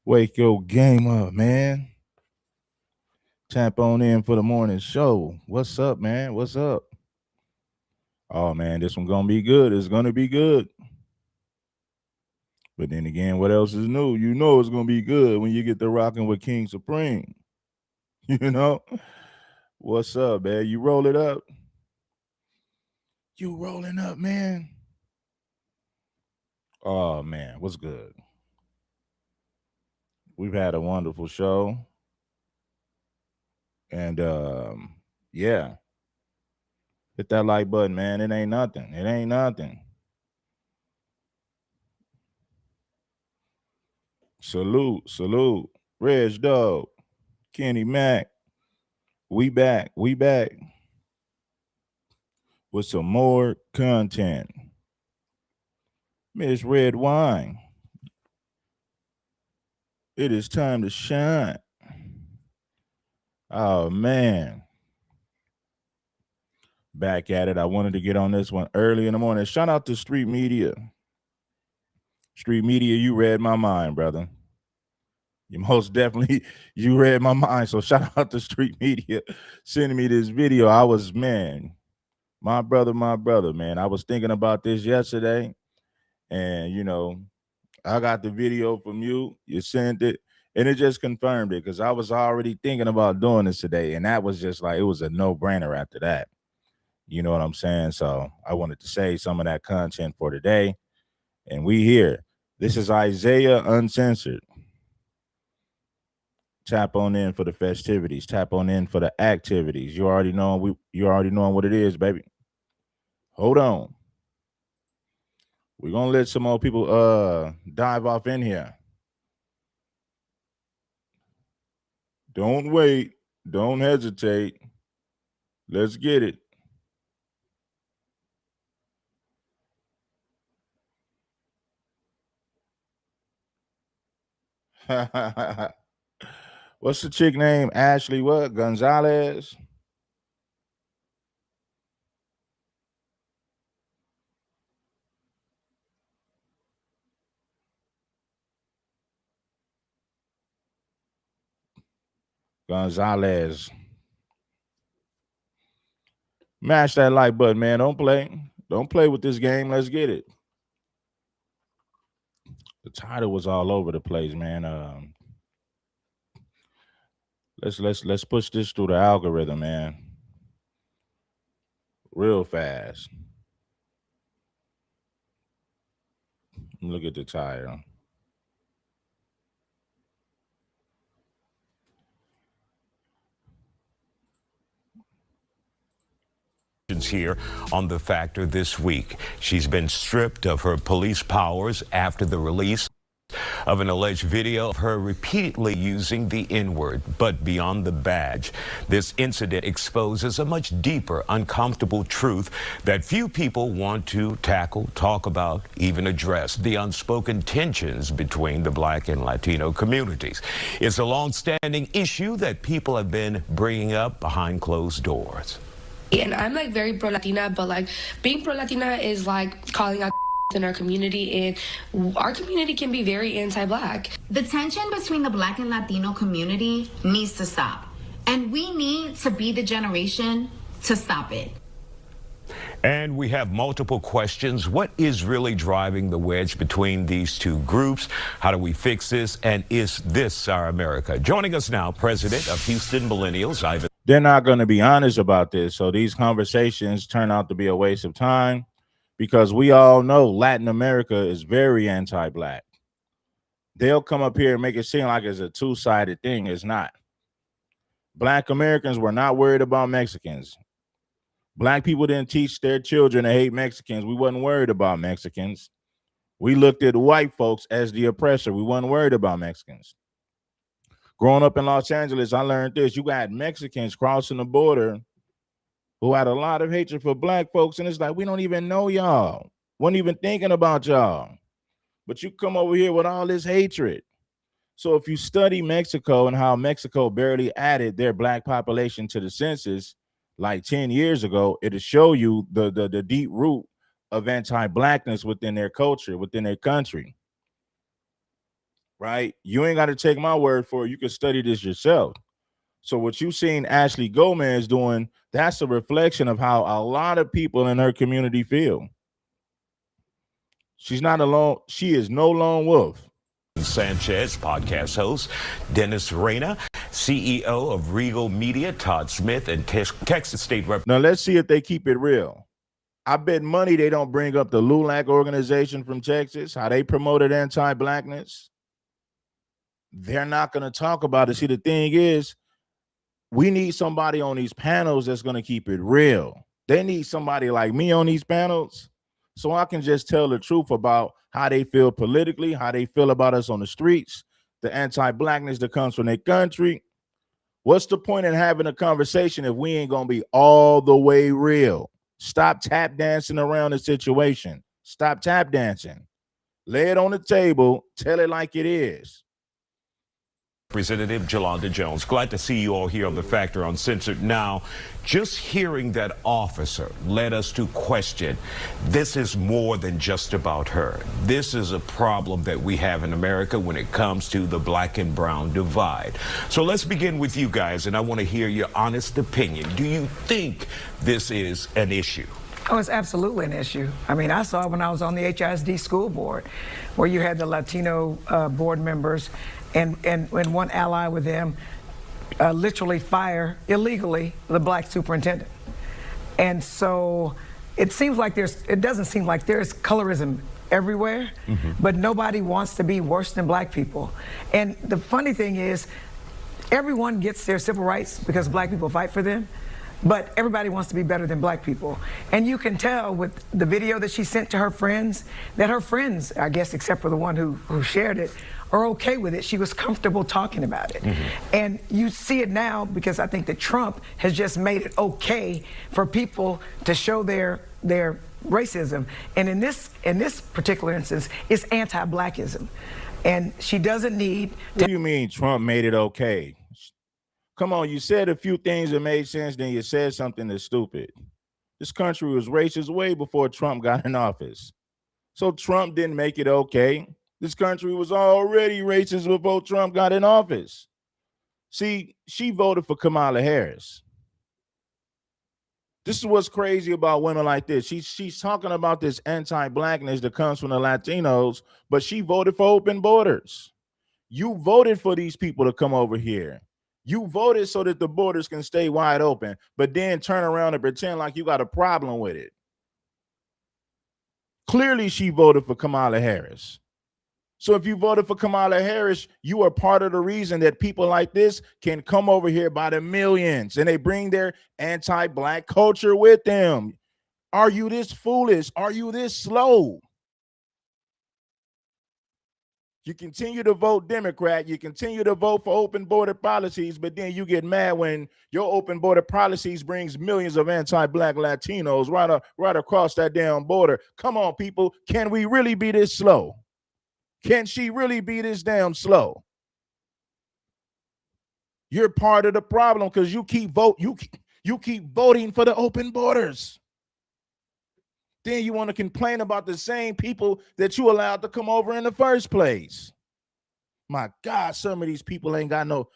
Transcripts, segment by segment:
Wake your game up, man. Tap on in for the morning show. What's up, man? What's up? Oh man, this one gonna be good. It's gonna be good. But then again, what else is new? You know it's gonna be good when you get to rocking with King Supreme. You know? What's up, man? You roll it up. You rolling up, man. Oh man, what's good? We've had a wonderful show. And yeah. Hit that like button, man. It ain't nothing. It ain't nothing. Salute, salute. Reg Dog, Kenny Mac. We back. We back with some more content. Miss Red Wine. It is time to shine. Oh man. Back at it. I wanted to get on this one early in the morning. Shout out to Street Media. Street Media, you read my mind, brother. You most definitely, you read my mind. So shout out to Street Media sending me this video. I was, man, my brother, man. I was thinking about this yesterday. And, you know, I got the video from you. You sent it. And it just confirmed it because I was already thinking about doing this today. And that was just like, it was a no-brainer after that. You know what I'm saying? So I wanted to say some of that content for today. And we here. This is Isaiah Uncensored. Tap on in for the festivities. Tap on in for the activities. You already know what it is, baby. Hold on. We're gonna let some more people dive off in here. Don't wait. Don't hesitate. Let's get it. What's the chick name? Ashley what? Gonzalez? Gonzalez. Mash that like button, man. Don't play. Don't play with this game. Let's get it. The title was all over the place, man. Let's push this through the algorithm, man. Real fast. Look at the title. Here on The Factor this week. She's been stripped of her police powers after the release of an alleged video of her repeatedly using the N-word. But beyond the badge, this incident exposes a much deeper, uncomfortable truth that few people want to tackle, talk about, even address: the unspoken tensions between the Black and Latino communities. It's a long-standing issue that people have been bringing up behind closed doors. And I'm like very pro-Latina, but like being pro-Latina is like calling out in our community, and our community can be very anti-Black. The tension between the Black and Latino community needs to stop. And we need to be the generation to stop it. And we have multiple questions. What is really driving the wedge between these two groups? How do we fix this? And is this our America? Joining us now, President of Houston Millennials, Ivan. They're not going to be honest about this. So these conversations turn out to be a waste of time because we all know Latin America is very anti-Black. They'll come up here and make it seem like it's a two-sided thing. It's not. Black Americans were not worried about Mexicans. Black people didn't teach their children to hate Mexicans. We wasn't worried about Mexicans. We looked at white folks as the oppressor. We wasn't worried about Mexicans. Growing up in Los Angeles, I learned this. You got Mexicans crossing the border who had a lot of hatred for Black folks, and it's like, we don't even know y'all. Wasn't even thinking about y'all. But you come over here with all this hatred. So if you study Mexico and how Mexico barely added their Black population to the census like 10 years ago, it'll show you the deep root of anti-Blackness within their culture, within their country. right? You ain't got to take my word for it. You can study this yourself. So what you seen Ashley Gomez doing, that's a reflection of how a lot of people in her community feel. She's not alone. She is no lone wolf. Sanchez, podcast host, Dennis Reyna, CEO of Regal Media, Todd Smith, and Texas State Rep. Now let's see if they keep it real. I bet money they don't bring up the LULAC organization from Texas, how they promoted anti-blackness. They're not going to talk about it. See, the thing is, we need somebody on these panels that's going to keep it real. They need somebody like me on these panels so I can just tell the truth about how they feel politically, how they feel about us on the streets, the anti-blackness that comes from their country. What's the point in having a conversation if we ain't going to be all the way real? Stop tap dancing around the situation. Stop tap dancing. Lay it on the table. Tell it like it is. Representative Jolanda Jones, glad to see you all here on The Factor Uncensored. Now, just hearing that officer led us to question, this is more than just about her. This is a problem that we have in America when it comes to the black and brown divide. So let's begin with you guys, and I want to hear your honest opinion. Do you think this is an issue? Oh, it's absolutely an issue. I mean, I saw it when I was on the HISD school board, where you had the Latino board members and one ally with them literally fire illegally the black superintendent. And so it doesn't seem like there's colorism everywhere, but nobody wants to be worse than black people. And the funny thing is, everyone gets their civil rights because black people fight for them. But everybody wants to be better than black people. And you can tell with the video that she sent to her friends, that her friends, I guess except for the one who shared it, are okay with it. She was comfortable talking about it. And you see it now because I think that Trump has just made it okay for people to show their racism. And in this particular instance, it's anti-blackism. And she doesn't need to— What do you mean Trump made it okay? Come on, you said a few things that made sense, then you said something that's stupid. This country was racist way before Trump got in office. So Trump didn't make it okay. This country was already racist before Trump got in office. See, she voted for Kamala Harris. This is what's crazy about women like this. She's talking about this anti-blackness that comes from the Latinos, but she voted for open borders. You voted for these people to come over here. You voted so that the borders can stay wide open, but then turn around and pretend like you got a problem with it. Clearly, she voted for Kamala Harris. So if you voted for Kamala Harris, you are part of the reason that people like this can come over here by the millions and they bring their anti-black culture with them. Are you this foolish? Are you this slow? You continue to vote Democrat, you continue to vote for open border policies, but then you get mad when your open border policies brings millions of anti-black Latinos right across that damn border. Come on, people. Can we really be this slow? Can she really be this damn slow? You're part of the problem because you keep voting for the open borders. Then you want to complain about the same people that you allowed to come over in the first place. My God, some of these people ain't got no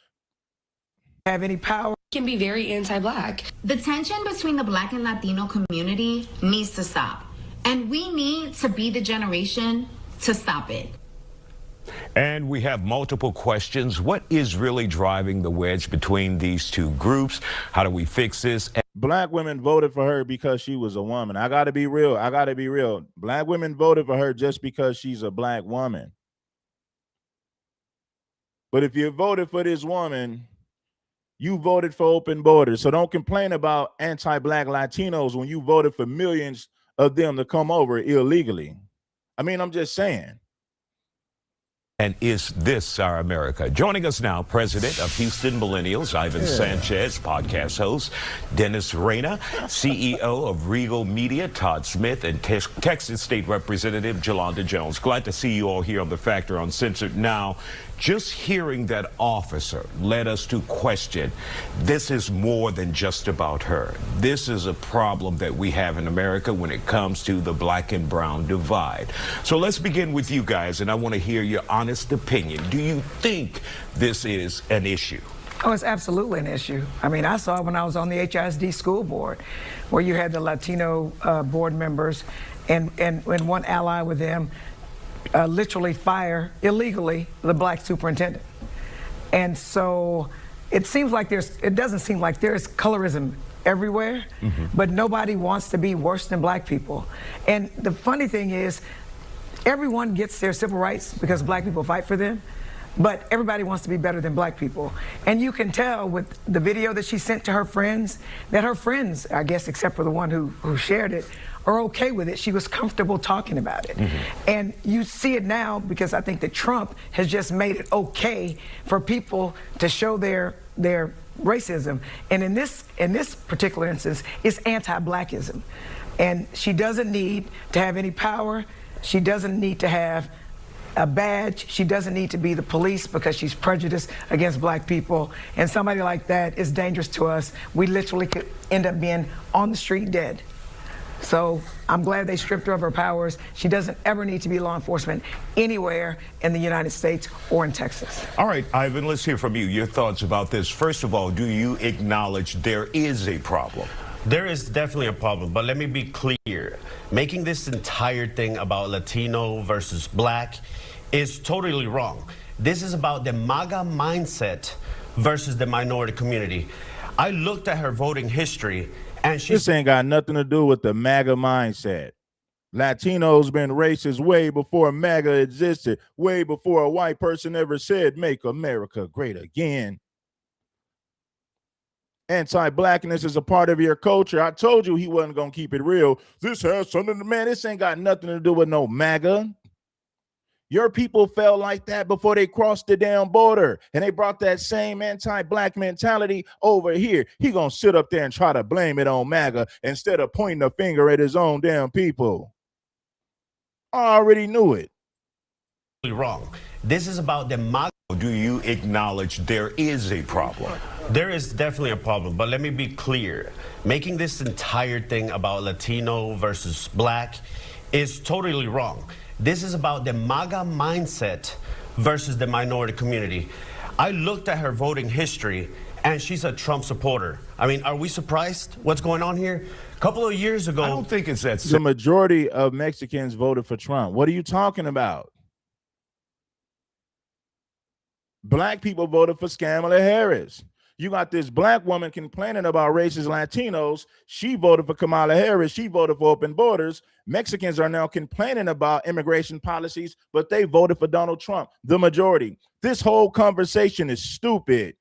have any power. Can be very anti-black. The tension between the black and Latino community needs to stop. And we need to be the generation to stop it. And we have multiple questions. What is really driving the wedge between these two groups? How do we fix this? Black women voted for her because she was a woman. I got to be real. Black women voted for her just because she's a black woman. But if you voted for this woman, you voted for open borders. So don't complain about anti-black Latinos when you voted for millions of them to come over illegally. I mean, I'm just saying. And is this our America? Joining us now, President of Houston Millennials, Ivan Sanchez, podcast host, Dennis Reyna, CEO of Regal Media, Todd Smith, and Texas State Representative Jolanda Jones. Glad to see you all here on The Factor Uncensored. Now, just hearing that officer led us to question, this is more than just about her. This is a problem that we have in America when it comes to the black and brown divide. So let's begin with you guys, and I want to hear your honest honest opinion. Do you think this is an issue? Oh, it's absolutely an issue. I mean, I saw it when I was on the HISD school board, where you had the Latino board members, and when one ally with them literally fire illegally the black superintendent. And so it doesn't seem like there's colorism everywhere, but nobody wants to be worse than black people. And the funny thing is, everyone gets their civil rights because black people fight for them, but everybody wants to be better than black people. And you can tell with the video that she sent to her friends, that her friends, I guess except for the one who shared it, are okay with it. She was comfortable talking about it. And you see it now because I think that Trump has just made it okay for people to show their racism. And in this particular instance, it's anti-blackism. And she doesn't need to have any power. She doesn't need to have a badge. She doesn't need to be the police because she's prejudiced against black people. And somebody like that is dangerous to us. We literally could end up being on the street dead. So I'm glad they stripped her of her powers. She doesn't ever need to be law enforcement anywhere in the United States or in Texas. All right, Ivan, let's hear from you. Your thoughts about this. First of all, do you acknowledge there is a problem? There is definitely a problem, but let me be clear. Making this entire thing about Latino versus black is totally wrong. This is about the MAGA mindset versus the minority community. I looked at her voting history, and This ain't got nothing to do with the MAGA mindset. Latinos been racist way before MAGA existed, way before a white person ever said, "Make America Great Again." Anti-blackness is a part of your culture. I told you he wasn't going to keep it real. This has something to, man, this ain't got nothing to do with no MAGA. Your people felt like that before they crossed the damn border, and they brought that same anti-black mentality over here. He gonna sit up there and try to blame it on MAGA instead of pointing the finger at his own damn people. I already knew it. Wrong. This is about the MAGA. Do you acknowledge there is a problem? There is definitely a problem, but let me be clear. Making this entire thing about Latino versus black is totally wrong. This is about the MAGA mindset versus the minority community. I looked at her voting history, and she's a Trump supporter. I mean, are we surprised what's going on here? A couple of years ago... I don't think it's that simple. The majority of Mexicans voted for Trump. What are you talking about? Black people voted for Kamala Harris. You got this black woman complaining about racist Latinos. She voted for Kamala Harris. She voted for open borders. Mexicans are now complaining about immigration policies, but they voted for Donald Trump, the majority. This whole conversation is stupid.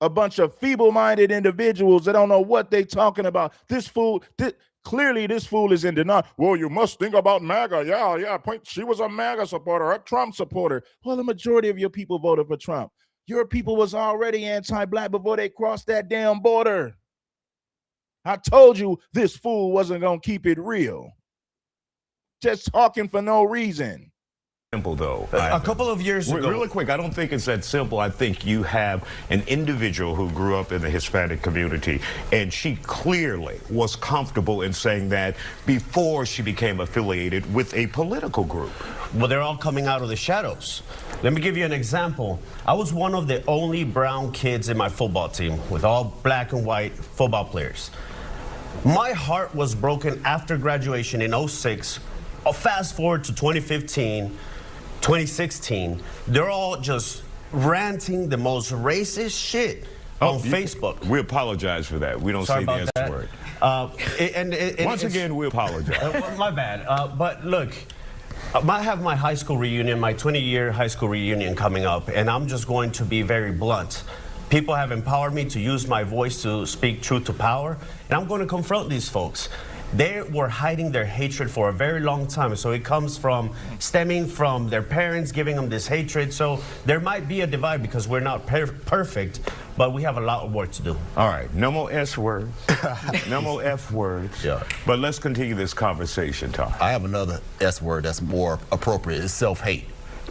A bunch of feeble-minded individuals that don't know what they're talking about. Clearly, this fool is in denial. Well, you must think about MAGA. Yeah. She was a MAGA supporter, a Trump supporter. Well, the majority of your people voted for Trump. Your people was already anti-black before they crossed that damn border. I told you this fool wasn't going to keep it real. Just talking for no reason. Simple though. A couple of years ago. Really quick, I don't think it's that simple. I think you have an individual who grew up in the Hispanic community, and she clearly was comfortable in saying that before she became affiliated with a political group. Well, they're all coming out of the shadows. Let me give you an example. I was one of the only brown kids in my football team with all black and white football players. My heart was broken after graduation in 2006. Fast forward to 2015. 2016, they're all just ranting the most racist shit on Facebook. We apologize for that. We don't say the S word. Once again, we apologize. My bad. But look, I have my high school reunion, my 20-year high school reunion coming up, and I'm just going to be very blunt. People have empowered me to use my voice to speak truth to power, and I'm going to confront these folks. They were hiding their hatred for a very long time. So it comes from stemming from their parents giving them this hatred. So there might be a divide because we're not perfect, but we have a lot of work to do. All right, no more S words, no more F words. Yeah. But let's continue this conversation, Tom. I have another S word that's more appropriate. It's self-hate.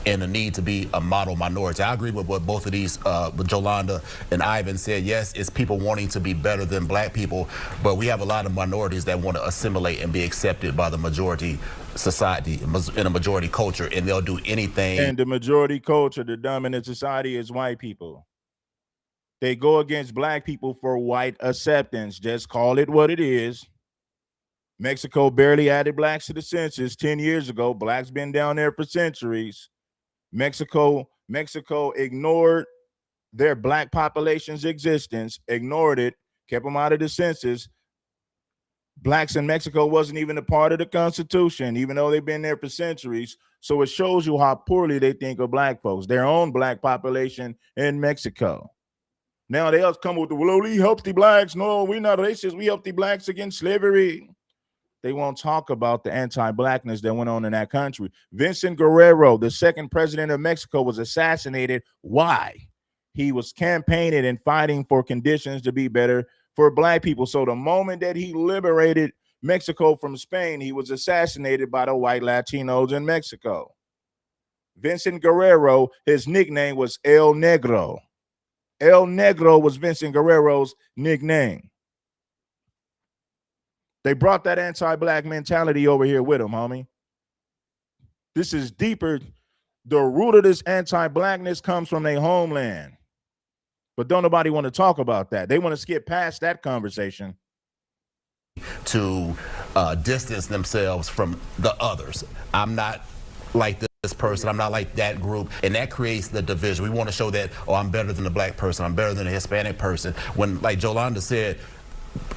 and the need to be a model minority. I agree with what both of these, with Jolanda and Ivan said. Yes, it's people wanting to be better than black people, but we have a lot of minorities that want to assimilate and be accepted by the majority society, in a majority culture, and they'll do anything. And the majority culture, the dominant society, is white people. They go against black people for white acceptance. Just call it what it is. Mexico barely added blacks to the census 10 years ago. Blacks been down there for centuries. Mexico ignored their black population's existence, ignored it, kept them out of the census. Blacks in Mexico wasn't even a part of the Constitution, even though they've been there for centuries. So it shows you how poorly they think of black folks, their own black population in Mexico. Now they come with the, well, we help the blacks. No, we're not racist. We help the blacks against slavery. They won't talk about the anti-blackness that went on in that country. Vincent Guerrero, the second president of Mexico, was assassinated. Why? He was campaigning and fighting for conditions to be better for black people. So the moment that he liberated Mexico from Spain, he was assassinated by the white Latinos in Mexico. Vincent Guerrero, his nickname was El Negro. El Negro was Vincent Guerrero's nickname. They brought that anti-black mentality over here with them, homie. This is deeper. The root of this anti-blackness comes from their homeland. But don't nobody want to talk about that. They want to skip past that conversation. To distance themselves from the others. I'm not like this person, I'm not like that group, and that creates the division. We want to show that, oh, I'm better than the black person, I'm better than a Hispanic person. When, like Jolanda said,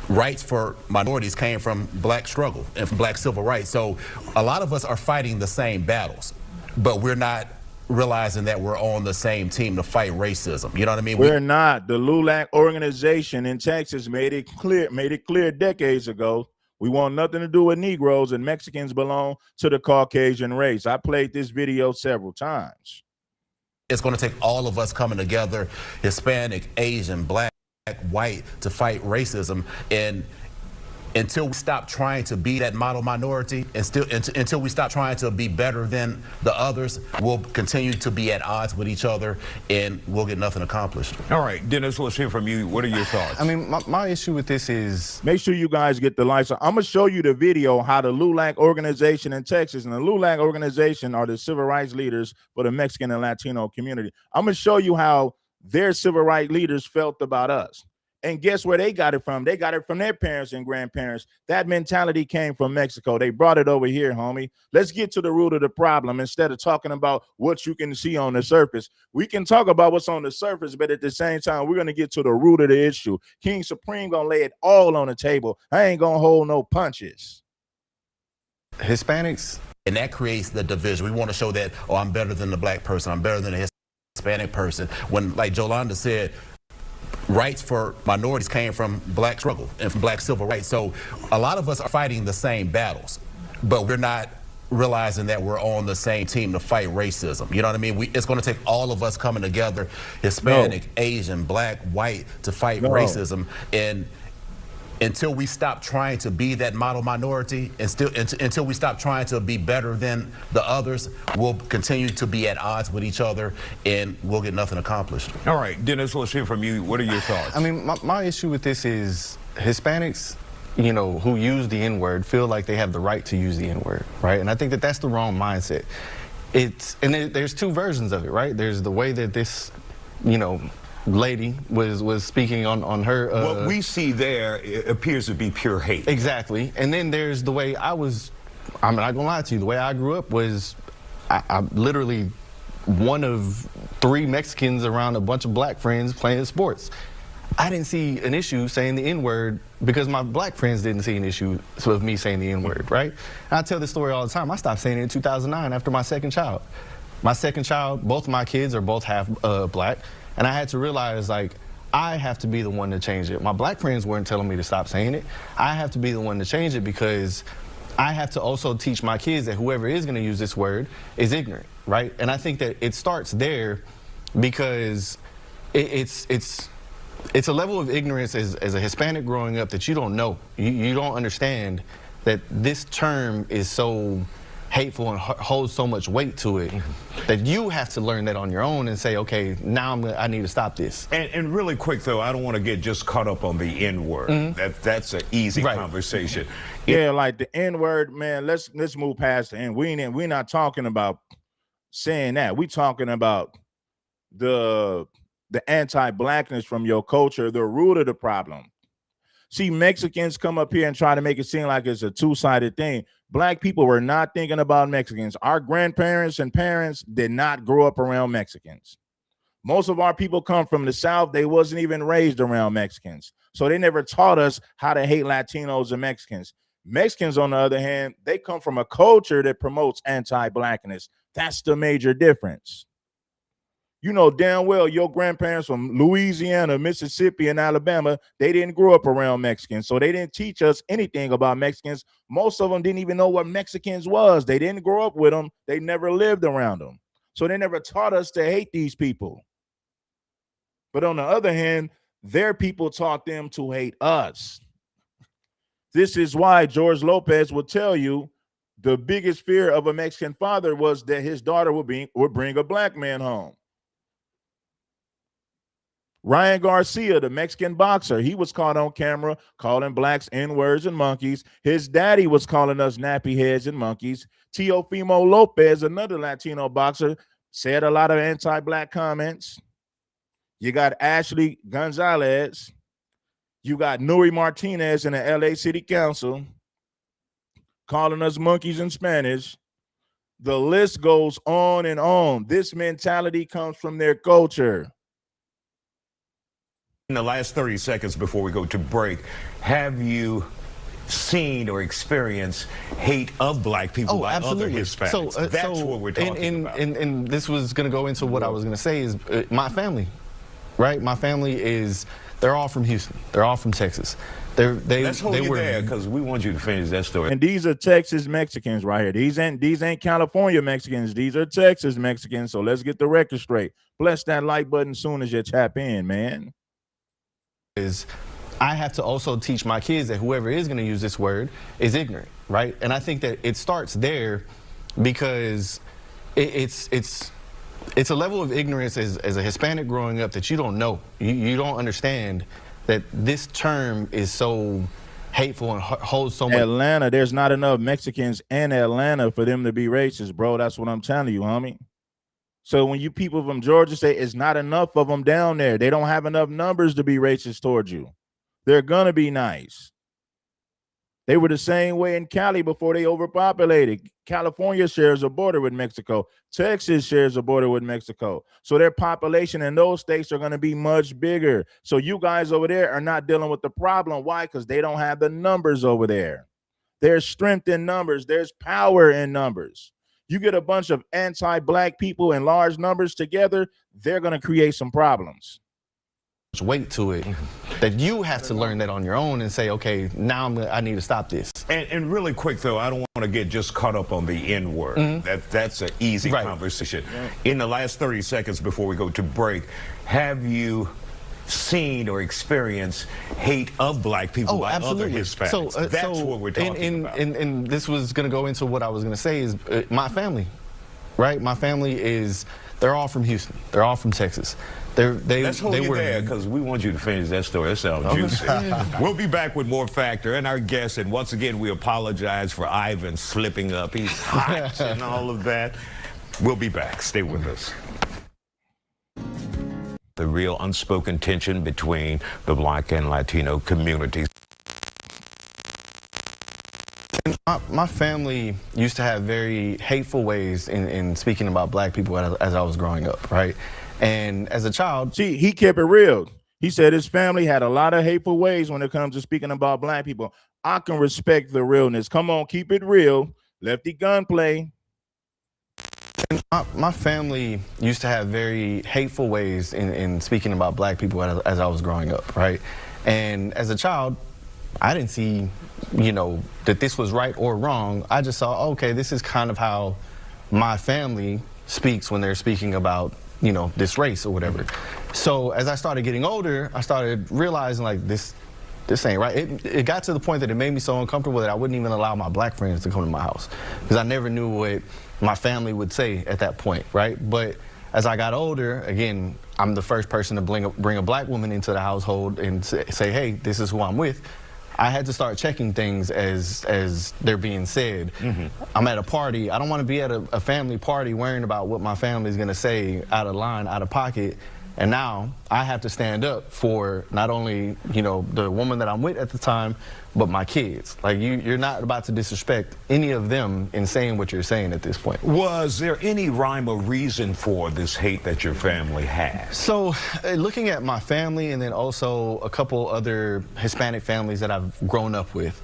rights for minorities came from black struggle and from black civil rights. So a lot of us are fighting the same battles, but we're not realizing that we're on the same team to fight racism. You know what I mean? We're not. The LULAC organization in Texas made it clear decades ago. We want nothing to do with Negroes, and Mexicans belong to the Caucasian race. I played this video several times. It's going to take all of us coming together, Hispanic, Asian, black, white, to fight racism. And until we stop trying to be that model minority, and until we stop trying to be better than the others, we'll continue to be at odds with each other, and we'll get nothing accomplished. All right, Dennis, let's hear from you. What are your thoughts? I mean, my issue with this is... Make sure you guys get the license. I'm going to show you the video how the LULAC organization in Texas, and the LULAC organization are the civil rights leaders for the Mexican and Latino community. I'm going to show you how their civil rights leaders felt about us. And guess where they got it from? They got it from their parents and grandparents. That mentality came from Mexico. They brought it over here, homie. Let's get to the root of the problem instead of talking about what you can see on the surface. We can talk about what's on the surface, but at the same time, we're going to get to the root of the issue. King Supreme going to lay it all on the table. I ain't going to hold no punches. Hispanics. And that creates the division. We want to show that, oh, I'm better than the black person, I'm better than a Hispanic person. When, like Jolanda said, rights for minorities came from black struggle and from black civil rights. So a lot of us are fighting the same battles, but we're not realizing that we're on the same team to fight racism. You know what I mean? It's going to take all of us coming together, Hispanic, Asian, black, white, to fight racism. And until we stop trying to be that model minority, and until we stop trying to be better than the others, we'll continue to be at odds with each other, and we'll get nothing accomplished. All right, Dennis, let's hear from you. What are your thoughts? I mean, my issue with this is Hispanics, you know, who use the N-word feel like they have the right to use the N-word, right? And I think that that's the wrong mindset. There's two versions of it, right? There's the way that this, you know, lady was speaking on her. What we see there appears to be pure hate. Exactly. And then there's the way I'm not gonna lie to you, the way I grew up was I'm literally one of 3 Mexicans around a bunch of black friends playing sports. I didn't see an issue saying the N-word because my black friends didn't see an issue with me saying the N-word, right? And I tell this story all the time. I stopped saying it in 2009 after my second child. My second child, both of my kids are both half black. And I had to realize, like, I have to be the one to change it. My black friends weren't telling me to stop saying it. I have to be the one to change it because I have to also teach my kids that whoever is going to use this word is ignorant, right? And I think that it starts there because it's a level of ignorance as a Hispanic growing up that you don't know. You don't understand that this term is so hateful and holds so much weight to it that you have to learn that on your own and say, okay, now I need to stop this. And really quick though, I don't want to get just caught up on the N-word. That's an easy conversation. Yeah, like the N-word, man. Let's move past the N. We're not talking about saying that. We talking about the anti-blackness from your culture, the root of the problem. See, Mexicans come up here and try to make it seem like it's a two-sided thing. Black people were not thinking about Mexicans. Our grandparents and parents did not grow up around Mexicans. Most of our people come from the South. They wasn't even raised around Mexicans. So they never taught us how to hate Latinos and Mexicans. Mexicans, on the other hand, they come from a culture that promotes anti-blackness. That's the major difference. You know damn well your grandparents from Louisiana, Mississippi, and Alabama, they didn't grow up around Mexicans. So they didn't teach us anything about Mexicans. Most of them didn't even know what Mexicans was. They didn't grow up with them. They never lived around them. So they never taught us to hate these people. But on the other hand, their people taught them to hate us. This is why George Lopez would tell you the biggest fear of a Mexican father was that his daughter would bring a black man home. Ryan Garcia, the Mexican boxer, he was caught on camera calling blacks N-words and monkeys. His daddy was calling us nappy heads and monkeys. Teofimo Lopez, another Latino boxer, said a lot of anti-black comments. You got Ashley Gonzalez. You got Nuri Martinez in the LA City Council calling us monkeys in Spanish. The list goes on and on. This mentality comes from their culture. In the last 30 seconds before we go to break, have you seen or experienced hate of black people by other Hispanics? So, that's what we're talking about. And this was going to go into what I was going to say is my family, right? My family is, they're all from Houston. They're all from Texas. Let's hold you there because we want you to finish that story. And these are Texas Mexicans right here. These ain't California Mexicans. These are Texas Mexicans. So let's get the record straight. Press that like button soon as you tap in, man. Is I have to also teach my kids that whoever is going to use this word is ignorant, right? And I think that it starts there because it's a level of ignorance as a Hispanic growing up that you don't know. You don't understand that this term is so hateful and holds so much. Atlanta, there's not enough Mexicans in Atlanta for them to be racist, bro. That's what I'm telling you, homie. So when you people from Georgia say it's not enough of them down there, they don't have enough numbers to be racist towards you. They're going to be nice. They were the same way in Cali before they overpopulated. California shares a border with Mexico. Texas shares a border with Mexico. So their population in those states are going to be much bigger. So you guys over there are not dealing with the problem. Why? Because they don't have the numbers over there. There's strength in numbers. There's power in numbers. You get a bunch of anti-black people in large numbers together, they're going to create some problems. Weight to it that you have to learn that on your own and say, okay, now I need to stop this. And really quick though, I don't want to get just caught up on the N-word. That's an easy conversation. In the last 30 seconds before we go to break, have you seen or experienced hate of black people by other Hispanics? So, that's what we're talking about. And this was going to go into what I was going to say is my family, right? My family is, they're all from Houston. They're all from Texas. Let's hold you there because we want you to finish that story. That sounds juicy. We'll be back with more Factor and our guests. And once again, we apologize for Ivan slipping up. He's hot and all of that. We'll be back. Stay with us. The real unspoken tension between the black and Latino communities. My family used to have very hateful ways in speaking about black people as I was growing up, right? And as a child... See, he kept it real. He said his family had a lot of hateful ways when it comes to speaking about black people. I can respect the realness. Come on, keep it real. Lefty gunplay. My family used to have very hateful ways in speaking about black people as I was growing up, right? And as a child, I didn't see, that this was right or wrong. I just saw, okay, this is kind of how my family speaks when they're speaking about, this race or whatever. So as I started getting older, I started realizing like this this ain't right. It got to the point that it made me so uncomfortable that I wouldn't even allow my black friends to come to my house because I never knew what my family would say at that point, right? But as I got older, again, I'm the first person to bring a black woman into the household and say, hey, this is who I'm with. I had to start checking things as they're being said. I'm at a party. I don't want to be at a family party worrying about what my family's going to say out of line, out of pocket. And now I have to stand up for not only, you know, the woman that I'm with at the time, but my kids. Like, you're not about to disrespect any of them in saying what you're saying at this point. Was there any rhyme or reason for this hate that your family has? So looking at my family and then also a couple other Hispanic families that I've grown up with,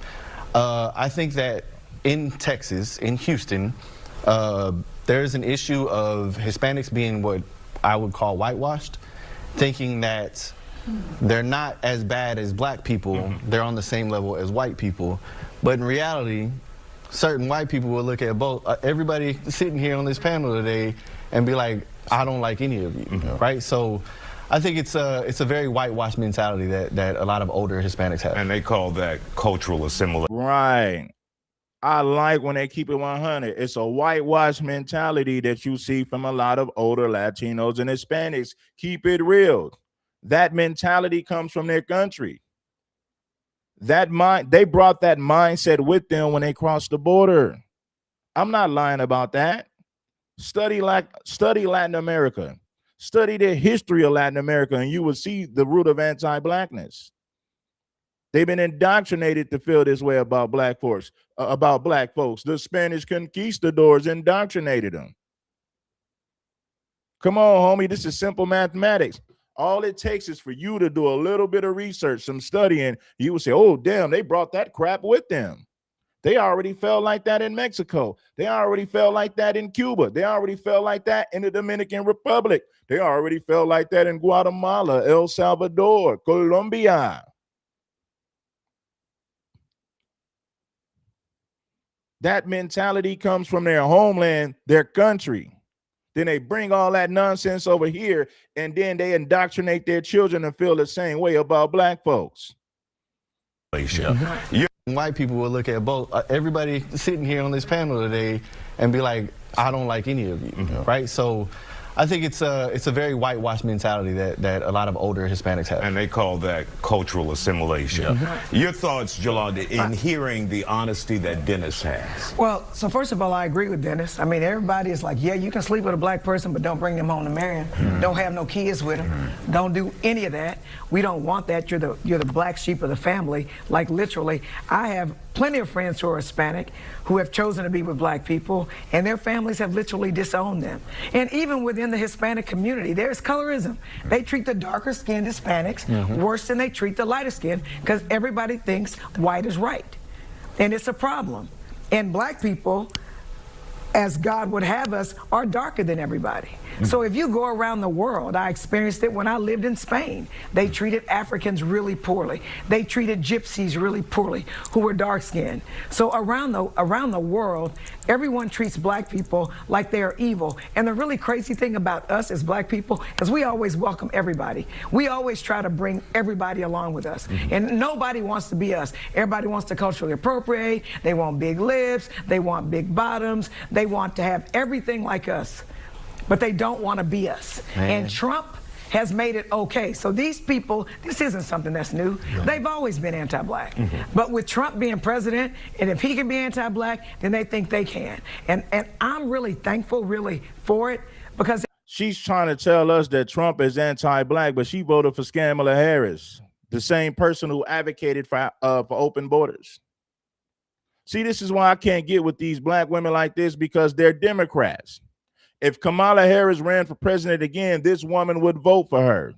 I think that in Texas, in Houston, there's an issue of Hispanics being what I would call whitewashed, thinking that they're not as bad as black people, they're on the same level as white people. But in reality, certain white people will look at both, everybody sitting here on this panel today and be like, I don't like any of you, right? So I think it's a very whitewashed mentality that a lot of older Hispanics have. And they call that cultural assimilation. Right. I like when they keep it 100. It's a whitewash mentality that you see from a lot of older Latinos and Hispanics. Keep it real. That mentality comes from their country. They brought that mindset with them when they crossed the border. I'm not lying about that. Study Latin America. Study the history of Latin America, and you will see the root of anti-blackness. They've been indoctrinated to feel this way about black folks. The Spanish conquistadors indoctrinated them. Come on, homie, this is simple mathematics. All it takes is for you to do a little bit of research, some studying. You will say, oh, damn, they brought that crap with them. They already felt like that in Mexico. They already felt like that in Cuba. They already felt like that in the Dominican Republic. They already felt like that in Guatemala, El Salvador, Colombia. That mentality comes from their homeland, their country. Then they bring all that nonsense over here, and then they indoctrinate their children and feel the same way about black folks. White people will look at both, everybody sitting here on this panel today and be like, I don't like any of you, right? So I think it's a very whitewashed mentality that a lot of older Hispanics have. And they call that cultural assimilation. Your thoughts, Jolanda, in hearing the honesty that Dennis has? Well, so first of all, I agree with Dennis. I mean, everybody is like, yeah, you can sleep with a black person, but don't bring them home to marry them. Don't have no kids with them. Don't do any of that. We don't want that. You're the black sheep of the family. Like, literally, I have plenty of friends who are Hispanic who have chosen to be with black people, and their families have literally disowned them. And even within the Hispanic community, there's colorism. They treat the darker skinned Hispanics worse than they treat the lighter skinned, because everybody thinks white is right. And it's a problem. And black people, as God would have us, are darker than everybody. So if you go around the world, I experienced it when I lived in Spain. They treated Africans really poorly. They treated gypsies really poorly, who were dark-skinned. So around the world, everyone treats black people like they are evil. And the really crazy thing about us as black people is we always welcome everybody. We always try to bring everybody along with us. And nobody wants to be us. Everybody wants to culturally appropriate. They want big lips. They want big bottoms. They want to have everything like us. But they don't want to be us. And Trump has made it okay. So these people, this isn't something that's new. They've always been anti-black. But with Trump being president, and if he can be anti-black, then they think they can. And I'm really thankful, really, for it, because she's trying to tell us that Trump is anti-black, but she voted for Kamala Harris, the same person who advocated for open borders. See, this is why I can't get with these black women like this, because they're Democrats. If Kamala Harris ran for president again, this woman would vote for her.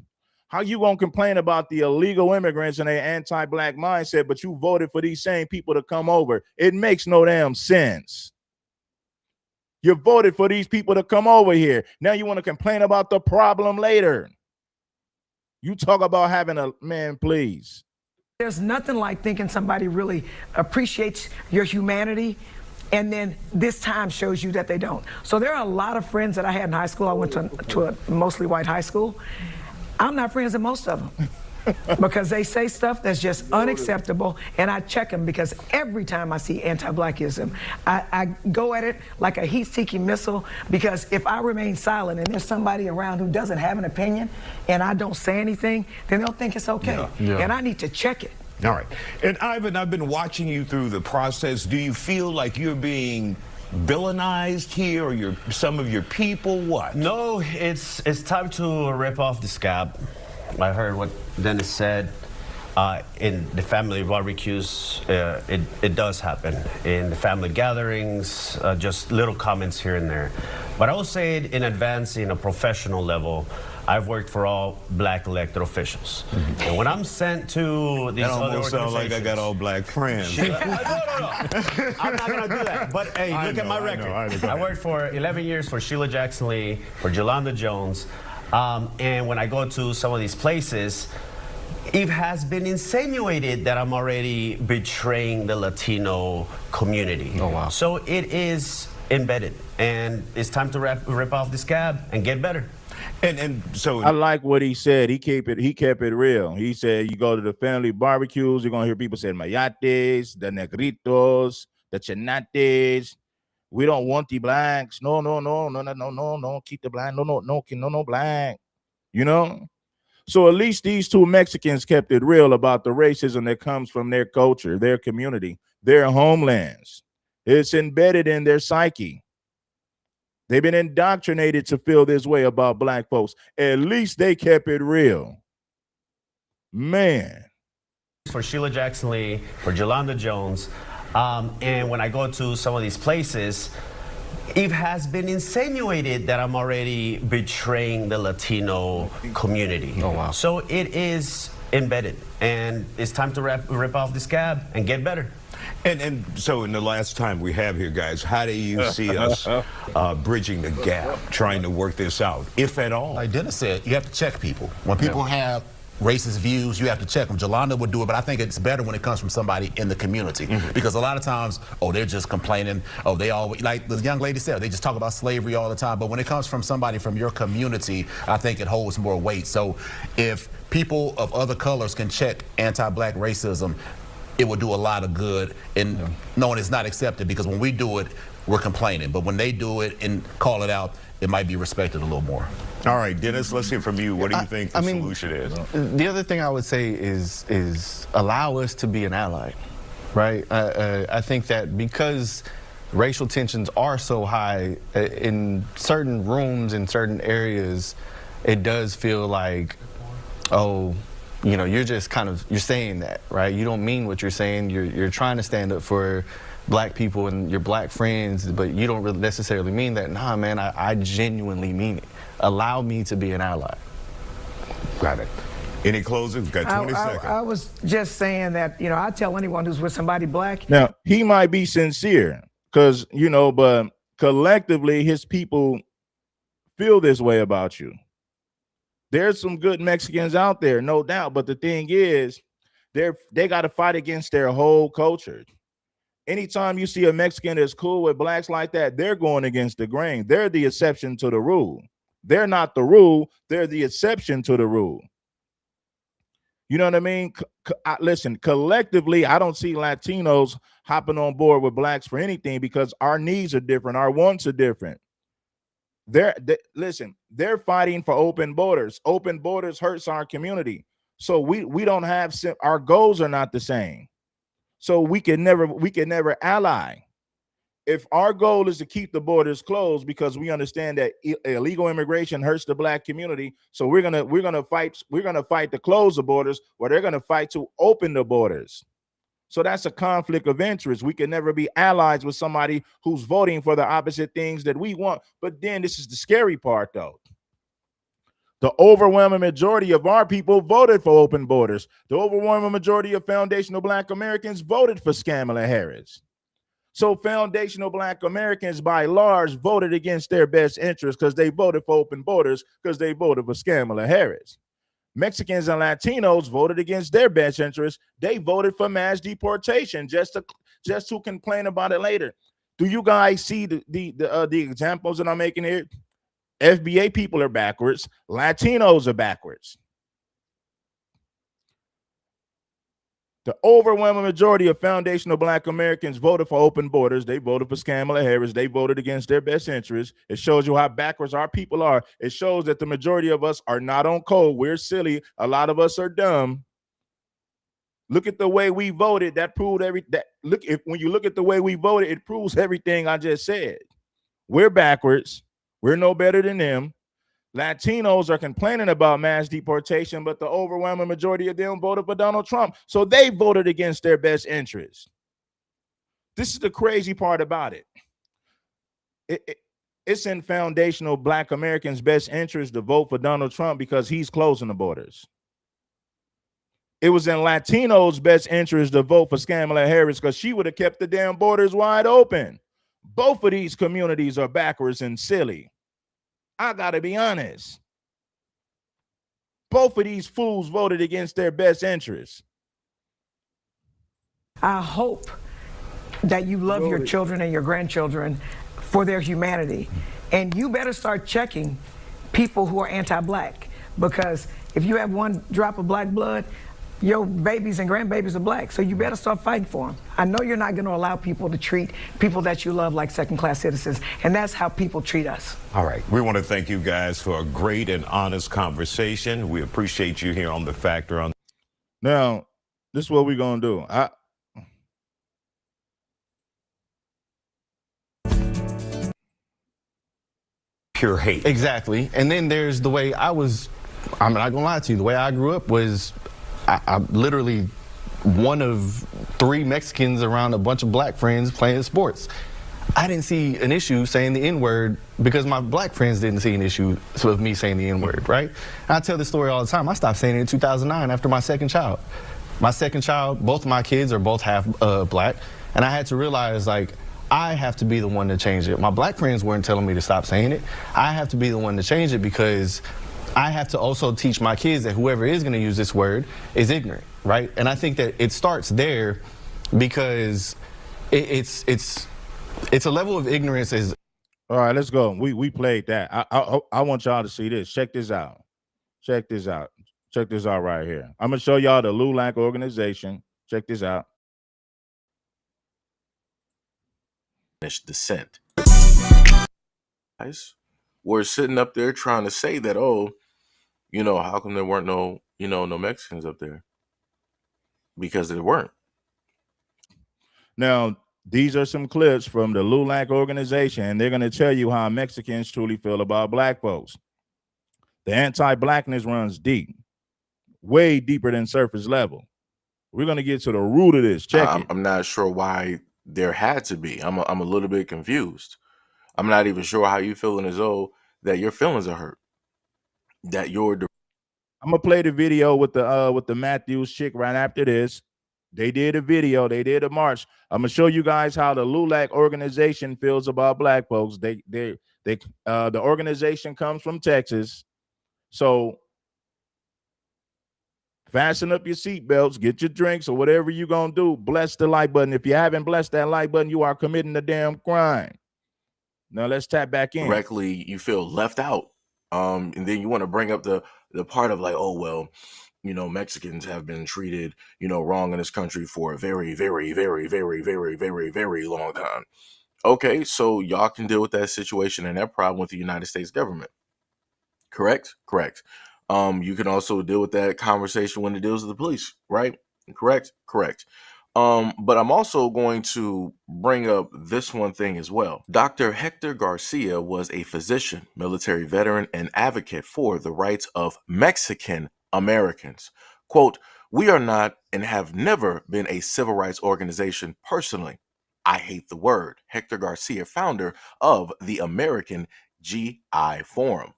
How you gonna complain about the illegal immigrants and their anti-black mindset, but you voted for these same people to come over? It makes no damn sense. You voted for these people to come over here. Now you want to complain about the problem later. You talk about having a, man, please. There's nothing like thinking somebody really appreciates your humanity, and then this time shows you that they don't. So there are a lot of friends that I had in high school. I went to a mostly white high school. I'm not friends with most of them. because they say stuff that's just unacceptable, and I check them because every time I see anti-blackism, I go at it like a heat-seeking missile, because if I remain silent and there's somebody around who doesn't have an opinion and I don't say anything, then they'll think it's okay. And I need to check it. All right. And Ivan, I've been watching you through the process. Do you feel like you're being villainized here, or some of your people? What? No, it's time to rip off the scab. I heard what Dennis said. In the family barbecues, it does happen. In the family gatherings, just little comments here and there. But I will say it in advance, in a professional level. I've worked for all black elected officials. And when I'm sent to these other organizations... sound like I got all black friends. No. I'm not going to do that. But hey, look at my record. I worked for 11 years for Sheila Jackson Lee, for Yolanda Jones. And when I go to some of these places, it has been insinuated that I'm already betraying the Latino community. Oh, wow. So it is embedded. And it's time to rip off the scab and get better. And so I like what he said. He kept it real. He said you go to the family barbecues, you're gonna hear people say mayates, the negritos, the chenates. We don't want the blacks. No, keep the black. No black. You know? So at least these two Mexicans kept it real about the racism that comes from their culture, their community, their homelands. It's embedded in their psyche. They've been indoctrinated to feel this way about black folks. At least they kept it real. Man. For Sheila Jackson Lee, for Yolanda Jones, and when I go to some of these places, it has been insinuated that I'm already betraying the Latino community. Oh, wow. So it is embedded, and it's time to rip off the scab and get better. And so in the last time we have here, guys, how do you see us bridging the gap, trying to work this out, if at all? Like Dennis said, you have to check people. When people have racist views, you have to check them. Yolanda would do it, but I think it's better when it comes from somebody in the community. Because a lot of times, they're just complaining. They always, like the young lady said, they just talk about slavery all the time. But when it comes from somebody from your community, I think it holds more weight. So if people of other colors can check anti-black racism, it would do a lot of good in knowing it's not accepted, because when we do it, we're complaining. But when they do it and call it out, it might be respected a little more. All right, Dennis, let's hear from you. What do you think the solution is? The other thing I would say is allow us to be an ally, right? I think that because racial tensions are so high in certain rooms, in certain areas, it does feel like, you're just you're saying that, right? You don't mean what you're saying. You're trying to stand up for black people and your black friends, but you don't really necessarily mean that. Nah, man, I genuinely mean it. Allow me to be an ally. Got it. Any closing? We've got 20 seconds. I was just saying that, I tell anyone who's with somebody black. Now, he might be sincere because, but collectively his people feel this way about you. There's some good Mexicans out there, no doubt. But the thing is, they got to fight against their whole culture. Anytime you see a Mexican that's cool with blacks like that, they're going against the grain. They're the exception to the rule. They're not the rule. They're the exception to the rule. You know what I mean? Listen, collectively, I don't see Latinos hopping on board with blacks for anything because our needs are different. Our wants are different. Listen, they're fighting for open borders. Open borders hurts our community. So we don't have, our goals are not the same. So we can never ally. If our goal is to keep the borders closed because we understand that illegal immigration hurts the black community, so we're gonna fight to close the borders, or they're gonna fight to open the borders. So that's a conflict of interest. We can never be allies with somebody who's voting for the opposite things that we want. But then this is the scary part, though. The overwhelming majority of our people voted for open borders. The overwhelming majority of foundational black Americans voted for Kamala Harris. So foundational black Americans, by large, voted against their best interest because they voted for open borders because they voted for Kamala Harris. Mexicans and Latinos voted against their best interest. They voted for mass deportation just to complain about it later. Do you guys see the examples that I'm making here? FBA people are backwards. Latinos are backwards. The overwhelming majority of foundational Black Americans voted for open borders. They voted for Kamala Harris. They voted against their best interests. It shows you how backwards our people are. It shows that the majority of us are not on code. We're silly. A lot of us are dumb. Look at the way we voted. That proved when you look at the way we voted, it proves everything I just said. We're backwards. We're no better than them. Latinos are complaining about mass deportation, but the overwhelming majority of them voted for Donald Trump. So they voted against their best interests. This is the crazy part about it. It's in foundational Black Americans' best interest to vote for Donald Trump because he's closing the borders. It was in Latinos' best interest to vote for Kamala Harris because she would have kept the damn borders wide open. Both of these communities are backwards and silly. I gotta be honest. Both of these fools voted against their best interests. I hope that you love your children and your grandchildren for their humanity. And you better start checking people who are anti-Black, because if you have one drop of Black blood, your babies and grandbabies are Black, so you better start fighting for them. I know you're not going to allow people to treat people that you love like second-class citizens, and that's how people treat us. All right. We want to thank you guys for a great and honest conversation. We appreciate you here on The Factor. Now, this is what we're going to do. Pure hate. Exactly. And then there's the way I'm not going to lie to you, the way I grew up was I'm literally one of 3 Mexicans around a bunch of Black friends playing sports. I didn't see an issue saying the N-word because my Black friends didn't see an issue with me saying the N-word, right? And I tell this story all the time. I stopped saying it in 2009 after my second child. My second child, both of my kids are both half Black, and I had to realize, like, I have to be the one to change it. My Black friends weren't telling me to stop saying it. I have to be the one to change it because I have to also teach my kids that whoever is going to use this word is ignorant, right? And I think that it starts there because it's a level of ignorance is. All right, let's go. We played that. I want y'all to see this. Check this out. Check this out. Check this out right here. I'm gonna show y'all the LULAC organization. Check this out. Descent. Guys, we're sitting up there trying to say that, oh, you know, how come there weren't no Mexicans up there? Because there weren't. Now, these are some clips from the LULAC organization, and they're going to tell you how Mexicans truly feel about Black folks. The anti-Blackness runs deep, way deeper than surface level. We're going to get to the root of this. Check it. I'm not sure why there had to be. I'm a little bit confused. I'm not even sure how you feeling as though that your feelings are hurt. That you're. I'm gonna play the video with the Matthews chick right after this. They did a video. They did a march. I'm gonna show you guys how the LULAC organization feels about Black folks. The organization comes from Texas, so fasten up your seatbelts, get your drinks, or whatever you're gonna do. Bless the like button. If you haven't blessed that like button, you are committing a damn crime. Now let's tap back in. Directly, you feel left out. And then you want to bring up the part of like, oh, well, you know, Mexicans have been treated, you know, wrong in this country for a very, very, very, very, very, very, very long time. Okay, so y'all can deal with that situation and that problem with the United States government. Correct? Correct. You can also deal with that conversation when it deals with the police, right? Correct? Correct. But I'm also going to bring up this one thing as well. Dr. Hector Garcia was a physician, military veteran, and advocate for the rights of Mexican Americans. Quote, "We are not and have never been a civil rights organization personally. I hate the word." Hector Garcia, founder of the American GI Forum.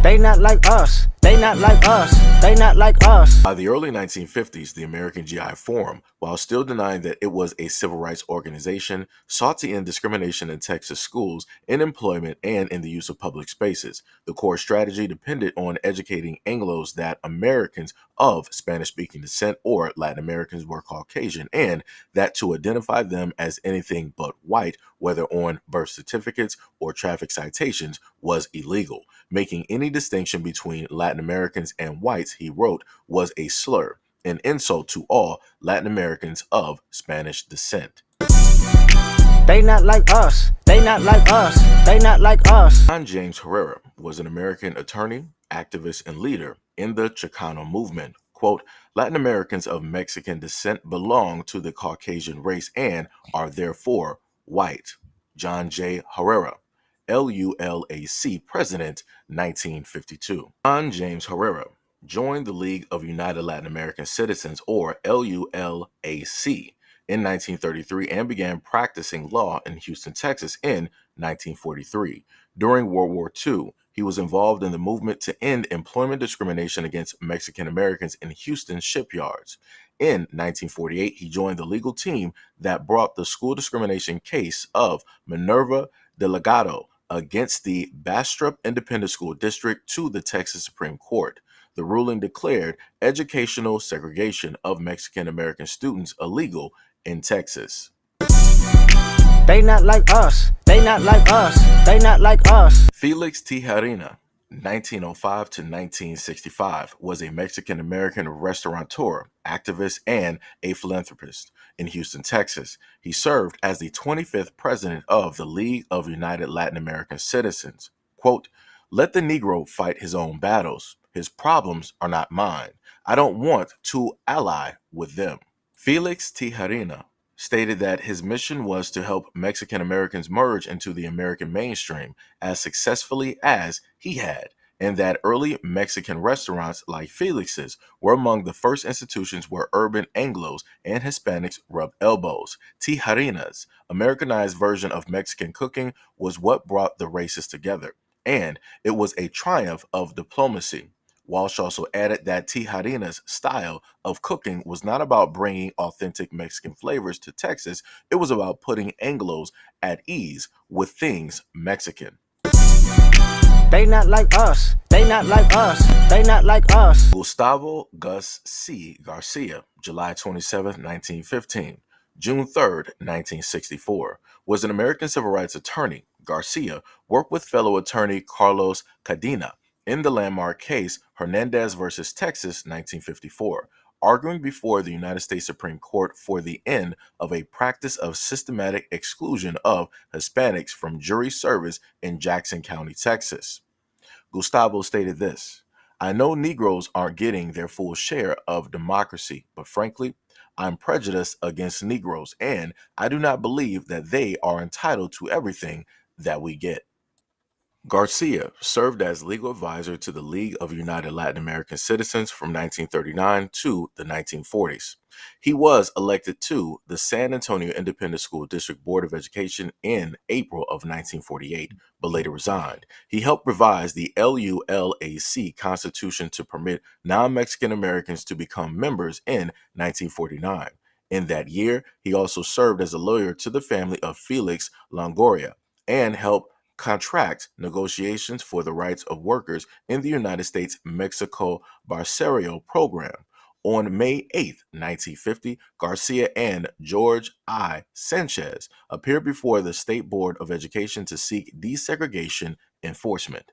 They not like us. They not like us. They not like us. By the early 1950s, the American GI Forum, while still denying that it was a civil rights organization, sought to end discrimination in Texas schools, in employment, and in the use of public spaces. The core strategy depended on educating Anglos that Americans of Spanish-speaking descent or Latin Americans were Caucasian, and that to identify them as anything but white, whether on birth certificates or traffic citations, was illegal. Making any distinction between Latin Americans and whites, he wrote, was a slur. an insult to all Latin Americans of Spanish descent. They not like us. They not like us. They not like us. John James Herrera was an American attorney, activist, and leader in the Chicano movement. Quote, Latin Americans of Mexican descent belong to the Caucasian race and are therefore white. John J. Herrera, LULAC President, 1952. John James Herrera joined the League of United Latin American Citizens, or LULAC, in 1933 and began practicing law in Houston, Texas in 1943. During World War II, he was involved in the movement to end employment discrimination against Mexican Americans in Houston shipyards. In 1948, he joined the legal team that brought the school discrimination case of Minerva Delgado against the Bastrop Independent School District to the Texas Supreme Court. The ruling declared educational segregation of Mexican American students illegal in Texas. They not like us. They not like us. They not like us. Felix Tijerina, 1905 to 1965, was a Mexican American restaurateur, activist, and a philanthropist in Houston, Texas. He served as the 25th president of the League of United Latin American Citizens. Quote, let the Negro fight his own battles. His problems are not mine. I don't want to ally with them. Felix Tijerina stated that his mission was to help Mexican Americans merge into the American mainstream as successfully as he had, and that early Mexican restaurants like Felix's were among the first institutions where urban Anglos and Hispanics rubbed elbows. Tijerina's Americanized version of Mexican cooking was what brought the races together, and it was a triumph of diplomacy. Walsh also added that Tijerina's style of cooking was not about bringing authentic Mexican flavors to Texas. It was about putting Anglos at ease with things Mexican. They not like us. They not like us. They not like us. Gustavo Gus C. Garcia, July 27, 1915, June 3, 1964, was an American civil rights attorney. Garcia worked with fellow attorney Carlos Cadena in the landmark case Hernandez versus Texas, 1954, arguing before the United States Supreme Court for the end of a practice of systematic exclusion of Hispanics from jury service in Jackson County, Texas. Gustavo stated this, I know Negroes aren't getting their full share of democracy, but frankly, I'm prejudiced against Negroes, and I do not believe that they are entitled to everything that we get. Garcia served as legal advisor to the League of United Latin American Citizens from 1939 to the 1940s. He was elected to the San Antonio Independent School District Board of Education in April of 1948, but later resigned. He helped revise the LULAC Constitution to permit non-Mexican Americans to become members in 1949. In that year, he also served as a lawyer to the family of Felix Longoria and helped contract negotiations for the rights of workers in the United States-Mexico Barcero program. On May 8, 1950, Garcia and George I. Sanchez appeared before the State Board of Education to seek desegregation enforcement.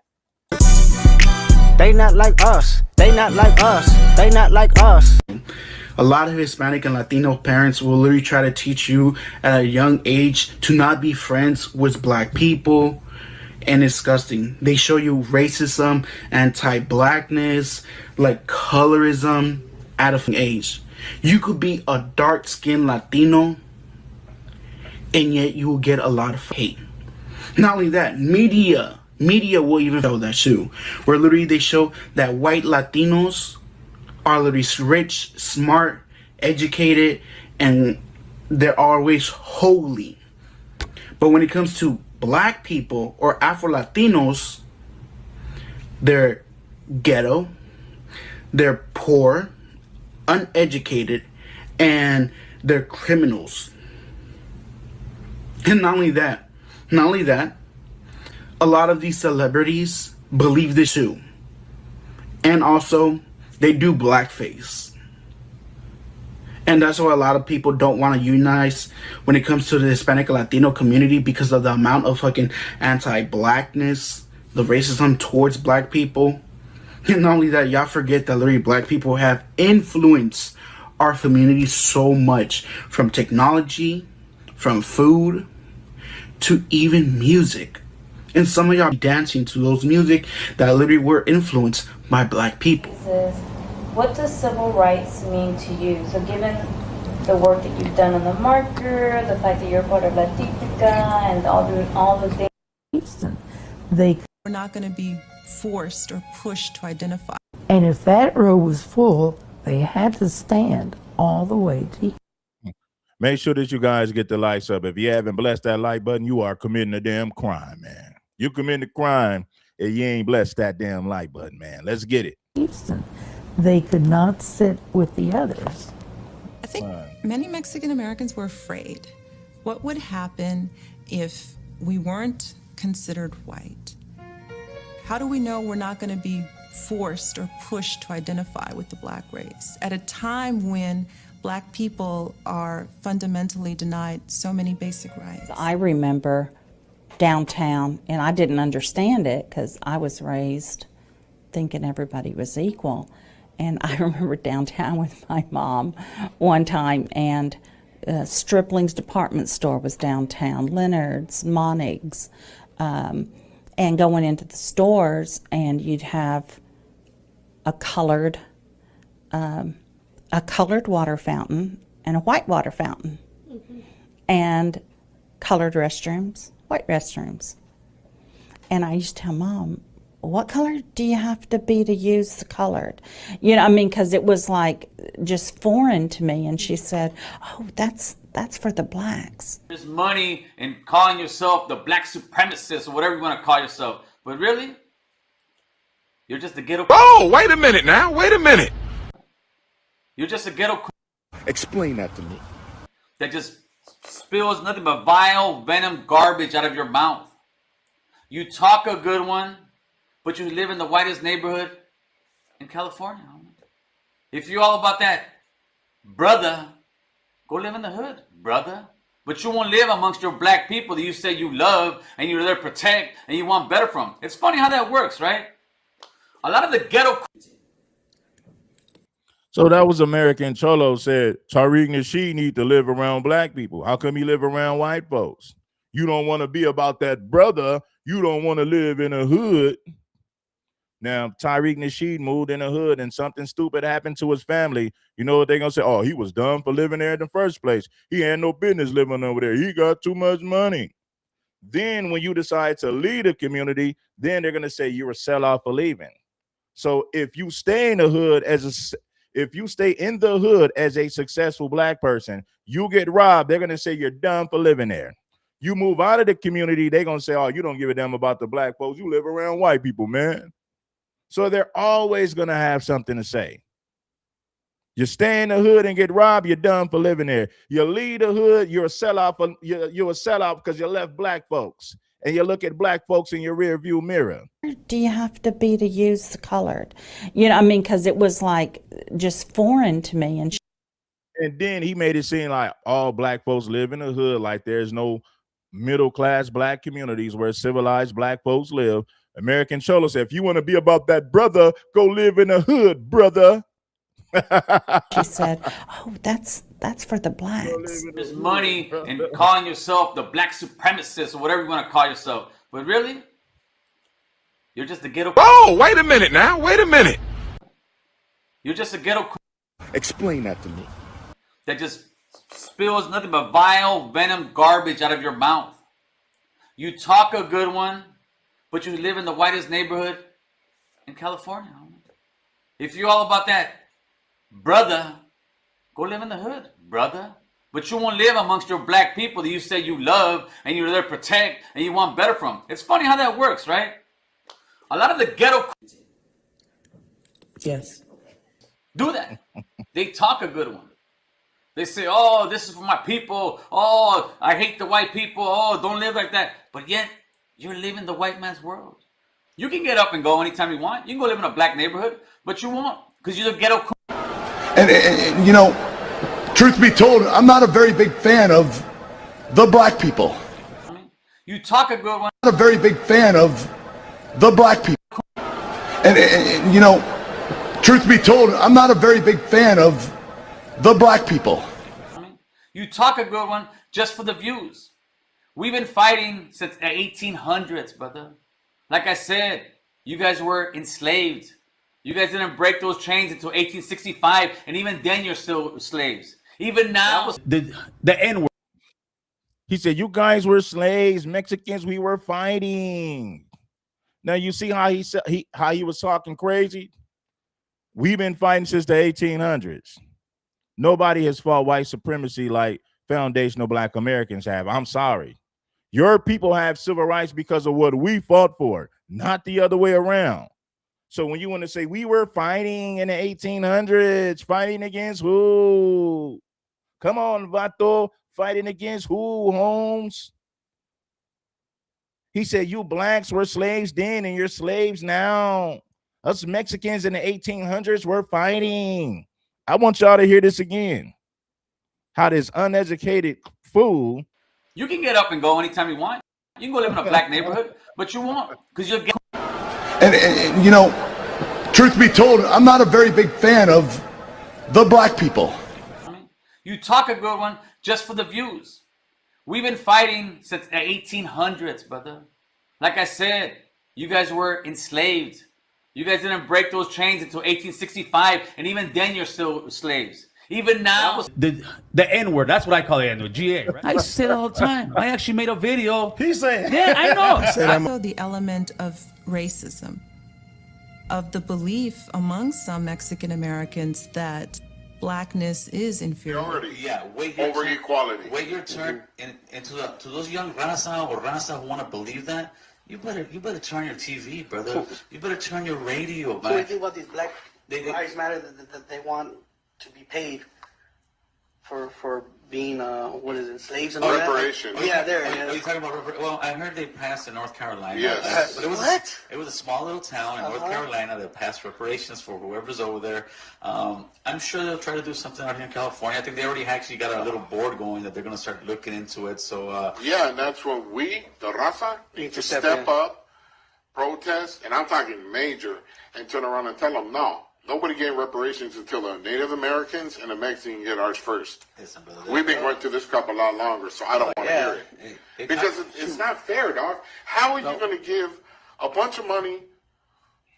They not like us. They not like us. They not like us. A lot of Hispanic and Latino parents will literally try to teach you at a young age to not be friends with black people. And it's disgusting. They show you racism, anti-blackness, like colorism at a young age. You could be a dark-skinned Latino and yet you will get a lot of hate. Not only that, media will even show that too. Where literally they show that white Latinos are literally rich, smart, educated, and they're always holy. But when it comes to black people or Afro-Latinos, they're ghetto, they're poor, uneducated, and they're criminals. And not only that, a lot of these celebrities believe this too. And also, they do blackface. And that's why a lot of people don't want to unite when it comes to the Hispanic Latino community, because of the amount of fucking anti-blackness, the racism towards black people. And not only that, y'all forget that literally black people have influenced our community so much, from technology, from food, to even music. And some of y'all dancing to those music that literally were influenced by black people. What does civil rights mean to you? So given the work that you've done on the marker, the fact that you're part of Latica and all the things. They were not going to be forced or pushed to identify. And if that row was full, they had to stand all the way to. Make sure that you guys get the likes up. If you haven't blessed that like button, you are committing a damn crime, man. You commit a crime if you ain't blessed that damn like button, man. Let's get it. Houston, they could not sit with the others. I think many Mexican Americans were afraid. What would happen if we weren't considered white? How do we know we're not going to be forced or pushed to identify with the black race at a time when black people are fundamentally denied so many basic rights? I remember downtown, and I didn't understand it because I was raised thinking everybody was equal. And I remember downtown with my mom one time, and Stripling's department store was downtown, Leonard's, Monig's, and going into the stores, and you'd have a colored water fountain and a white water fountain, and colored restrooms, white restrooms. And I used to tell Mom, what color do you have to be to use the colored? You know, I mean, because it was like just foreign to me. And she said, oh, that's for the blacks. There's money in calling yourself the black supremacist or whatever you want to call yourself. But really, you're just a ghetto. Oh, wait a minute now. Wait a minute. You're just a ghetto. Explain that to me. That just spills nothing but vile venom garbage out of your mouth. You talk a good one, but you live in the whitest neighborhood in California. If you're all about that, brother, go live in the hood, brother. But you won't live amongst your black people that you say you love and you're there to protect and you want better from. It's funny how that works, right? A lot of the ghetto. So that was American Cholo said, Tariq Nasheed need to live around black people. How come he live around white folks? You don't want to be about that, brother. You don't want to live in a hood. Now, Tariq Nasheed moved in the hood and something stupid happened to his family. You know what they're going to say? Oh, he was dumb for living there in the first place. He had no business living over there. He got too much money. Then when you decide to lead a community, then they're going to say you're a sellout for leaving. So if you stay in the hood if you stay in the hood as a successful black person, you get robbed, they're going to say you're dumb for living there. You move out of the community, they're going to say, oh, you don't give a damn about the black folks. You live around white people, man. So they're always going to have something to say. You stay in the hood and get robbed, you're done for living there. You leave the hood, you're a sellout because you left black folks. And you look at black folks in your rear view mirror. Do you have to be to use the colored? You know, I mean, because it was like just foreign to me. And then he made it seem like all black folks live in the hood, like there's no middle class black communities where civilized black folks live. American Cholo said, if you want to be about that, brother, go live in the hood, brother. She said, oh, that's for the blacks. There's money in calling yourself the black supremacist or whatever you want to call yourself. But really, you're just a ghetto. Oh, wait a minute now. Wait a minute. You're just a ghetto. Explain that to me. That just spills nothing but vile venom garbage out of your mouth. You talk a good one, but you live in the whitest neighborhood in California. If you're all about that, brother, go live in the hood, brother. But you won't live amongst your black people that you say you love and you're there to protect and you want better from. It's funny how that works, right? A lot of the ghetto. Yes. Do that. They talk a good one. They say, oh, this is for my people. Oh, I hate the white people. Oh, don't live like that. But yet, you're living the white man's world. You can get up and go anytime you want. You can go live in a black neighborhood, but you won't because you're the ghetto. And you know, truth be told, I'm not a very big fan of the black people. You talk a good one. I'm not a very big fan of the black people. And you know, truth be told, I'm not a very big fan of the black people. You talk a good one just for the views. We've been fighting since the 1800s, brother. Like I said, you guys were enslaved. You guys didn't break those chains until 1865, and even then you're still slaves. Even now, the N-word. He said, you guys were slaves, Mexicans, we were fighting. Now you see how he was talking crazy? We've been fighting since the 1800s. Nobody has fought white supremacy like foundational black Americans have. I'm sorry. Your people have civil rights because of what we fought for, not the other way around. So when you want to say we were fighting in the 1800s, fighting against who? Come on, Vato, fighting against who, Holmes? He said, you blacks were slaves then and you're slaves now. Us Mexicans in the 1800s were fighting. I want y'all to hear this again. How this uneducated fool. you can get up and go anytime you want. You can go live in a black neighborhood, but you won't, because you'll get... And you know, truth be told, I'm not a very big fan of the black people. You talk a good one just for the views. We've been fighting since the 1800s, brother. Like I said, you guys were enslaved. You guys didn't break those chains until 1865, and even then you're still slaves. Even now... The N-word, that's what I call the N-word, GA, right? I say that all the time. I actually made a video. He's saying... Yeah, I know. Also the element of racism, of the belief among some Mexican Americans that blackness is inferior. Yeah, wait your turn, equality. Wait your turn, and to those young raza or raza who want to believe that, you better turn your TV, brother. You better turn your radio back. What do you think about these Black Lives Matter that they want to be paid for being what is it, slaves and all that? Reparations. Yeah, there. Are you talking about well, I heard they passed in North Carolina. Yes. But it was a small little town in North Carolina that passed reparations for whoever's over there. I'm sure they'll try to do something out here in California. I think they already actually got a little board going that they're going to start looking into it. So yeah, and that's what we, the raza, need to step up, protest, and I'm talking major, and turn around and tell them no. Nobody getting reparations until the Native Americans and the Mexicans get ours first. We've been going through this crap a lot longer, so I don't want to hear it. Because it's not fair, dog. How are you going to give a bunch of money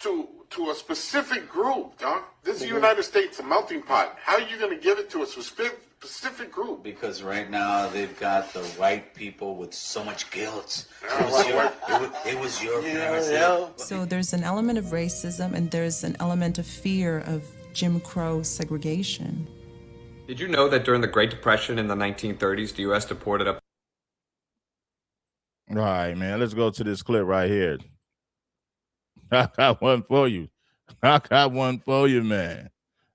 to a specific group, dog? This is the United States, a melting pot. How are you going to give it to a specific group? Because right now they've got the white people with so much guilt. It was your parents. So there's an element of racism and there's an element of fear of Jim Crow segregation. Did you know that during the Great Depression in the 1930s, the U.S. deported up... All right, man, let's go to this clip right here. I got one for you. I got one for you, man.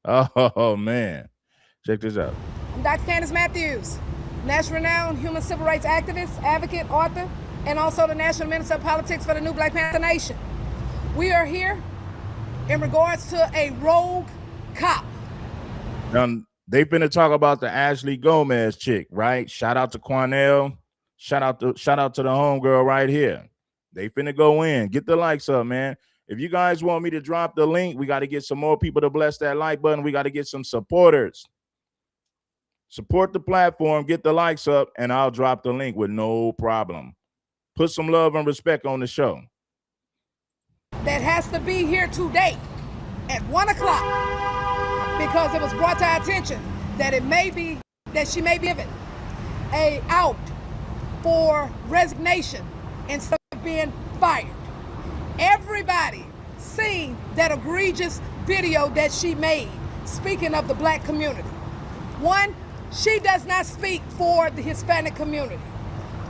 Oh, man. Check this out. I'm Dr. Candace Matthews, national-renowned human civil rights activist, advocate, author, and also the National Minister of Politics for the New Black Panther Nation. We are here in regards to a rogue cop. Now, they finna talk about the Ashley Gomez chick, right? Shout out to Quanell. Shout out to the homegirl right here. They finna go in. Get the likes up, man. If you guys want me to drop the link, we got to get some more people to bless that like button. We got to get some supporters. Support the platform, get the likes up, and I'll drop the link with no problem. Put some love and respect on the show. That has to be here today at 1 o'clock because it was brought to our attention that it may be that she may be given a out for resignation instead of being fired. Everybody seen that egregious video that she made speaking of the black community. One, she does not speak for the Hispanic community.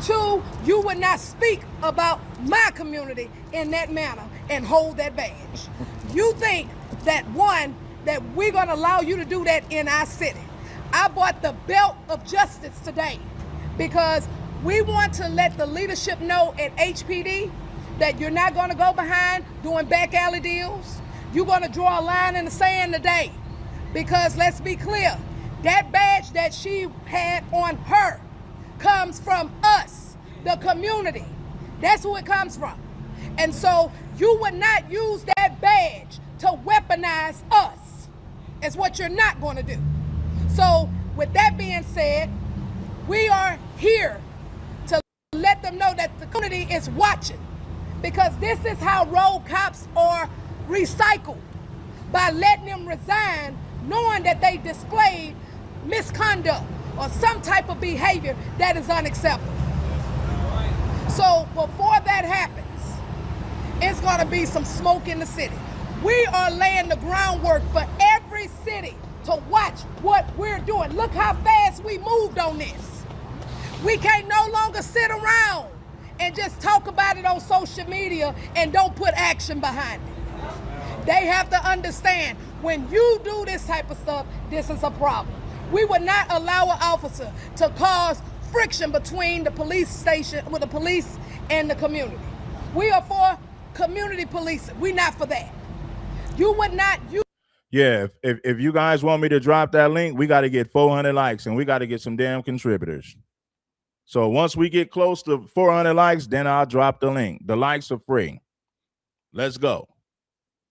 Two, you would not speak about my community in that manner and hold that badge. You think that one, that we're gonna allow you to do that in our city. I bought the belt of justice today because we want to let the leadership know at HPD that you're not gonna go behind doing back alley deals. You're gonna draw a line in the sand today because let's be clear, that badge that she had on her comes from us, the community. That's who it comes from. And so you would not use that badge to weaponize us. Is what you're not going to do. So with that being said, we are here to let them know that the community is watching, because this is how road cops are recycled, by letting them resign knowing that they displayed misconduct or some type of behavior that is unacceptable. So before that happens, it's going to be some smoke in the city. We are laying the groundwork for every city to watch what we're doing. Look how fast we moved on this. We can't no longer sit around and just talk about it on social media and don't put action behind it. They have to understand, when you do this type of stuff, this is a problem. We would not allow an officer to cause friction between the police station, with the police and the community. We are for community policing. We're not for that. You would not use. Yeah, if you guys want me to drop that link, we got to get 400 likes and we got to get some damn contributors. So once we get close to 400 likes, then I'll drop the link. The likes are free. Let's go.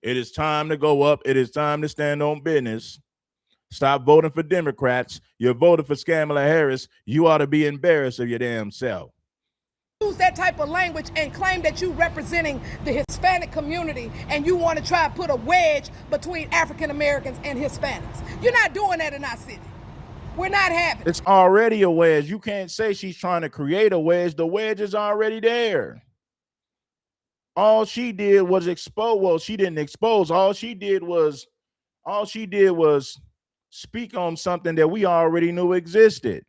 It is time to go up. It is time to stand on business. Stop voting for Democrats. You're voting for Kamala Harris. You ought to be embarrassed of your damn self. Use that type of language and claim that you're representing the Hispanic community and you want to try to put a wedge between African Americans and Hispanics. You're not doing that in our city. We're not having it. It's already a wedge. You can't say she's trying to create a wedge. The wedge is already there. All she did was expose. Well, she didn't expose. All she did was speak on something that we already knew existed.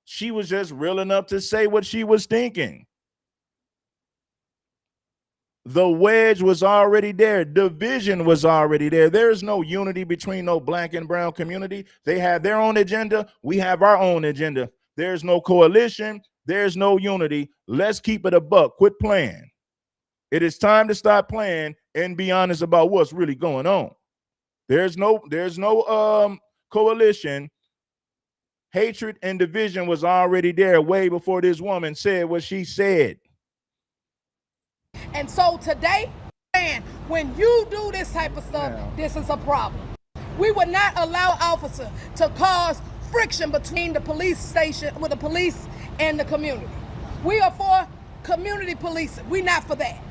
She was just real enough to say what she was thinking. The wedge was already there. Division was already there. There is no unity between no black and brown community. They have their own agenda. We have our own agenda. There's no coalition. There's no unity. Let's keep it a buck. Quit playing. It is time to stop playing and be honest about what's really going on. There's no coalition. Hatred and division was already there way before this woman said what she said. And so today, when you do this type of stuff, this is a problem. We would not allow an officer to cause friction between the police station, with the police and the community. We are for community policing. We're not for that.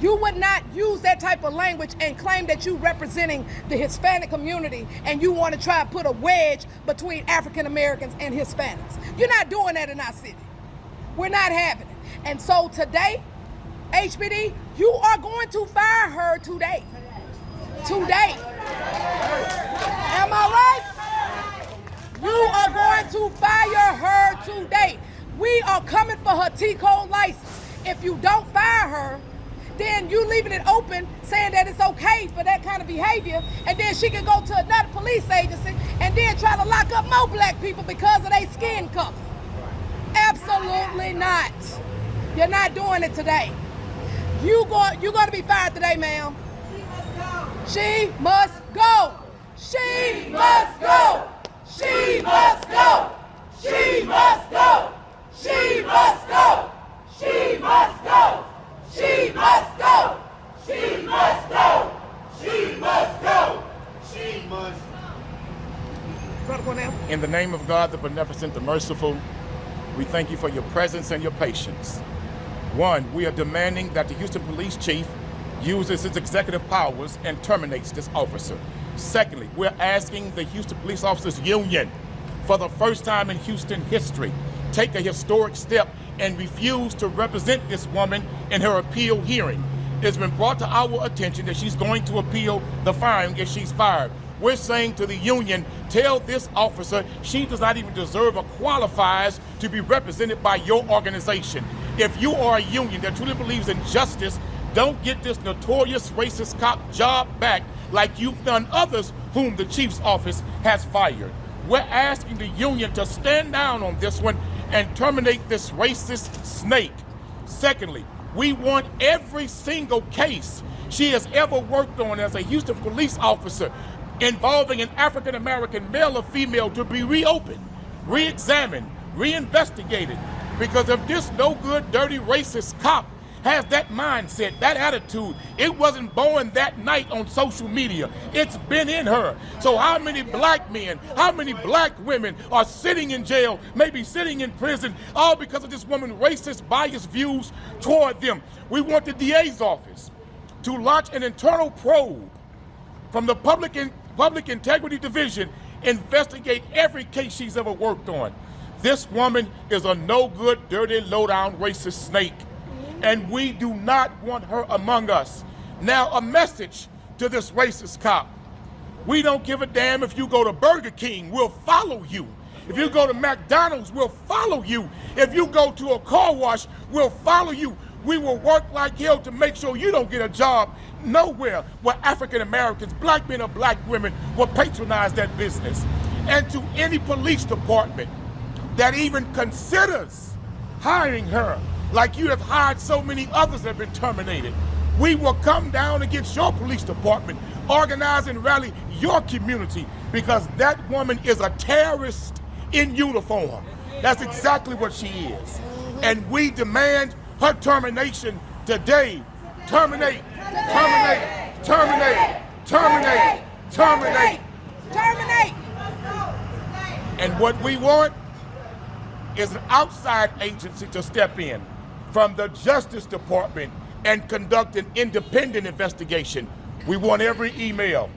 You would not use that type of language and claim that you're representing the Hispanic community and you want to try to put a wedge between African Americans and Hispanics. You're not doing that in our city. We're not having it. And so today, HBD, you are going to fire her today. Today. Am I right? You are going to fire her today. We are coming for her T-code license. If you don't fire her, then you leaving it open, saying that it's okay for that kind of behavior, and then she can go to another police agency and then try to lock up more black people because of their skin color. Absolutely not. You're not doing it today. You're going to be fired today, ma'am. She must go. She must go. She must go. She must go. She must go. She must go. She must go. She must go. She must go. She must go. In the name of God, the beneficent, the merciful, we thank you for your presence and your patience. One, we are demanding that the Houston Police Chief uses his executive powers and terminates this officer. Secondly, we're asking the Houston Police Officers Union, for the first time in Houston history, take a historic step and refuse to represent this woman in her appeal hearing. It's been brought to our attention that she's going to appeal the firing if she's fired. We're saying to the union, tell this officer she does not even deserve or qualifies to be represented by your organization. If you are a union that truly believes in justice, don't get this notorious racist cop job back like you've done others whom the chief's office has fired. We're asking the union to stand down on this one and terminate this racist snake. Secondly, we want every single case she has ever worked on as a Houston police officer involving an African-American male or female to be reopened, re-examined, reinvestigated. Because if this no good, dirty, racist cop has that mindset, that attitude. It wasn't born that night on social media. It's been in her. So how many black men, how many black women are sitting in jail, maybe sitting in prison, all because of this woman's racist, biased views toward them? We want the DA's office to launch an internal probe from the Public Integrity Division, investigate every case she's ever worked on. This woman is a no-good, dirty, low-down racist snake, and we do not want her among us. Now, a message to this racist cop. We don't give a damn if you go to Burger King, we'll follow you. If you go to McDonald's, we'll follow you. If you go to a car wash, we'll follow you. We will work like hell to make sure you don't get a job nowhere where African Americans, black men or black women, will patronize that business. And to any police department that even considers hiring her, like you have hired so many others that have been terminated, we will come down against your police department, organize and rally your community, because that woman is a terrorist in uniform. That's exactly what she is. And we demand her termination today. Terminate, terminate, terminate, terminate, terminate, terminate. And what we want is an outside agency to step in from the Justice Department and conduct an independent investigation. We want every email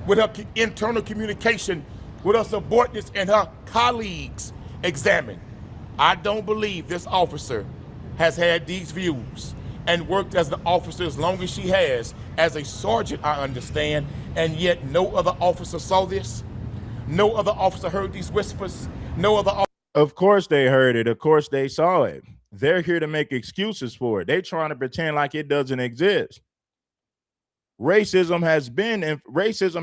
with her internal communication with her subordinates and her colleagues examined. I don't believe this officer has had these views and worked as an officer as long as she has, as a sergeant, I understand, and yet no other officer saw this. No other officer heard these whispers. No other officer. Of course they heard it. Of course they saw it. They're here to make excuses for it. They're trying to pretend like it doesn't exist. Racism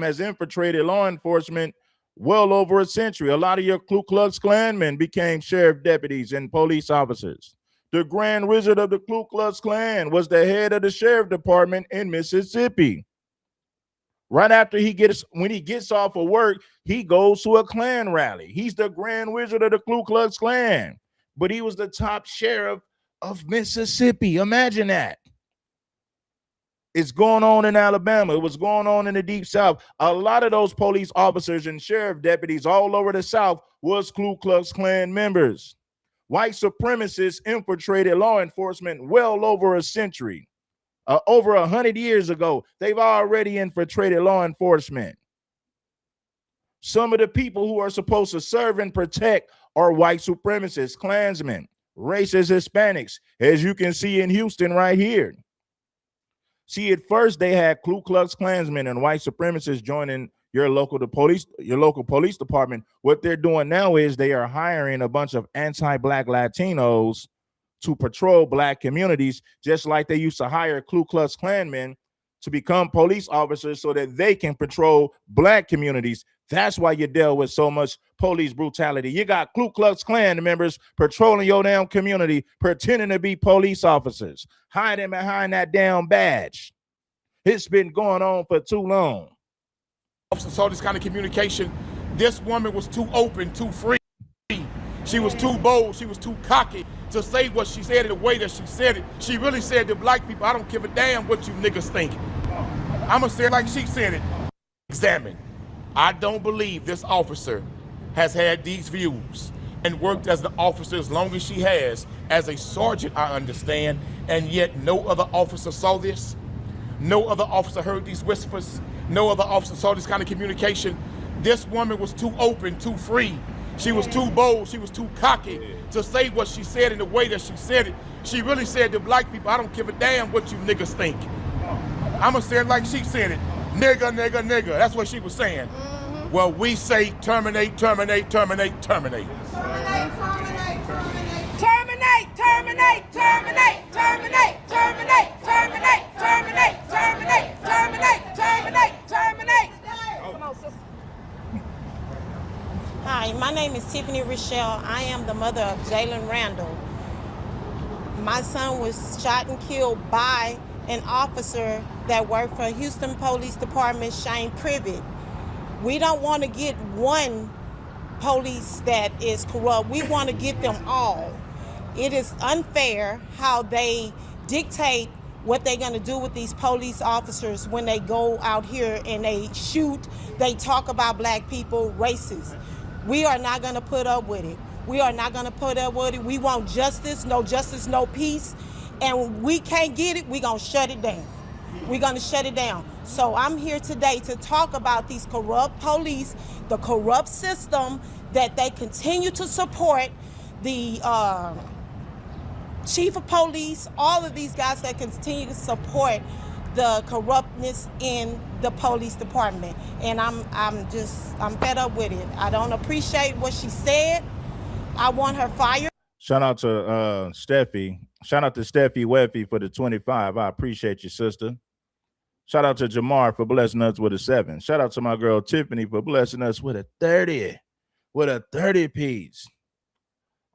has infiltrated law enforcement well over a century. A lot of your Ku Klux Klanmen became sheriff deputies and police officers. The Grand Wizard of the Ku Klux Klan was the head of the sheriff department in Mississippi. Right after when he gets off of work, he goes to a Klan rally. He's the Grand Wizard of the Ku Klux Klan, but he was the top sheriff of Mississippi. Imagine that. It's going on in Alabama. It was going on in the Deep South. A lot of those police officers and sheriff deputies all over the South was Ku Klux Klan members. White supremacists infiltrated law enforcement well over a century. Over 100 years ago, they've already infiltrated law enforcement. Some of the people who are supposed to serve and protect are white supremacists, Klansmen, racist Hispanics, as you can see in Houston right here. See, at first they had Ku Klux Klansmen and white supremacists joining your local police department. What they're doing now is they are hiring a bunch of anti-black Latinos to patrol black communities, just like they used to hire Ku Klux Klanmen to become police officers so that they can patrol black communities. That's why you deal with so much police brutality. You got Ku Klux Klan members patrolling your damn community, pretending to be police officers, hiding behind that damn badge. It's been going on for too long. Officer saw this kind of communication. This woman was too open, too free. She was too bold. She was too cocky to say what she said in the way that she said it. She really said to black people, I don't give a damn what you niggas think. I'm going to say it like she said it. Examine. I don't believe this officer has had these views and worked as an officer as long as she has, as a sergeant, I understand, and yet no other officer saw this. No other officer heard these whispers. No other officer saw this kind of communication. This woman was too open, too free. She was too bold. She was too cocky to say what she said in the way that she said it. She really said to black people, I don't give a damn what you niggas think. I'm going to say it like she said it. Nigga, nigga, nigga. That's what she was saying. Well, we say terminate, terminate, terminate, terminate. Terminate, terminate, terminate, terminate, terminate, terminate, terminate, terminate, terminate, terminate, terminate, terminate. Come on, sister. Hi, my name is Tiffany Rochelle. I am the mother of Jalen Randall. My son was shot and killed by an officer that worked for Houston Police Department, Shane Privet. We don't want to get one police that is corrupt. We want to get them all. It is unfair how they dictate what they're going to do with these police officers when they go out here and they shoot, they talk about black people, racist. We are not going to put up with it. We are not going to put up with it. We want justice, no peace. And we can't get it, we're going to shut it down. We're going to shut it down. So I'm here today to talk about these corrupt police, the corrupt system that they continue to support, the chief of police, all of these guys that continue to support the corruptness in the police department. And I'm fed up with it. I don't appreciate what she said. I want her fired. Shout out to Steffi. Shout out to Steffi Weffy for the 25. I appreciate you, sister. Shout out to Jamar for blessing us with a 7. Shout out to my girl Tiffany for blessing us with a 30. With a 30 piece.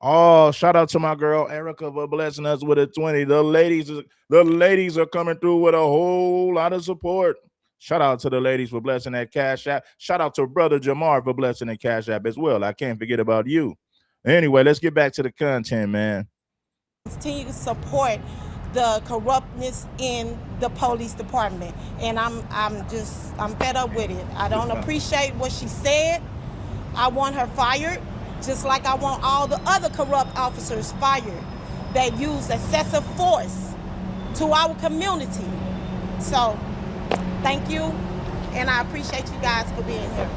Oh, shout out to my girl Erica for blessing us with a 20. The ladies are coming through with a whole lot of support. Shout out to the ladies for blessing that Cash App. Shout out to brother Jamar for blessing the Cash App as well. I can't forget about you. Anyway, let's get back to the content, man. Continue to support the corruptness in the police department. And I'm fed up with it. I don't appreciate what she said. I want her fired, just like I want all the other corrupt officers fired that use excessive force to our community. So, thank you, and I appreciate you guys for being here.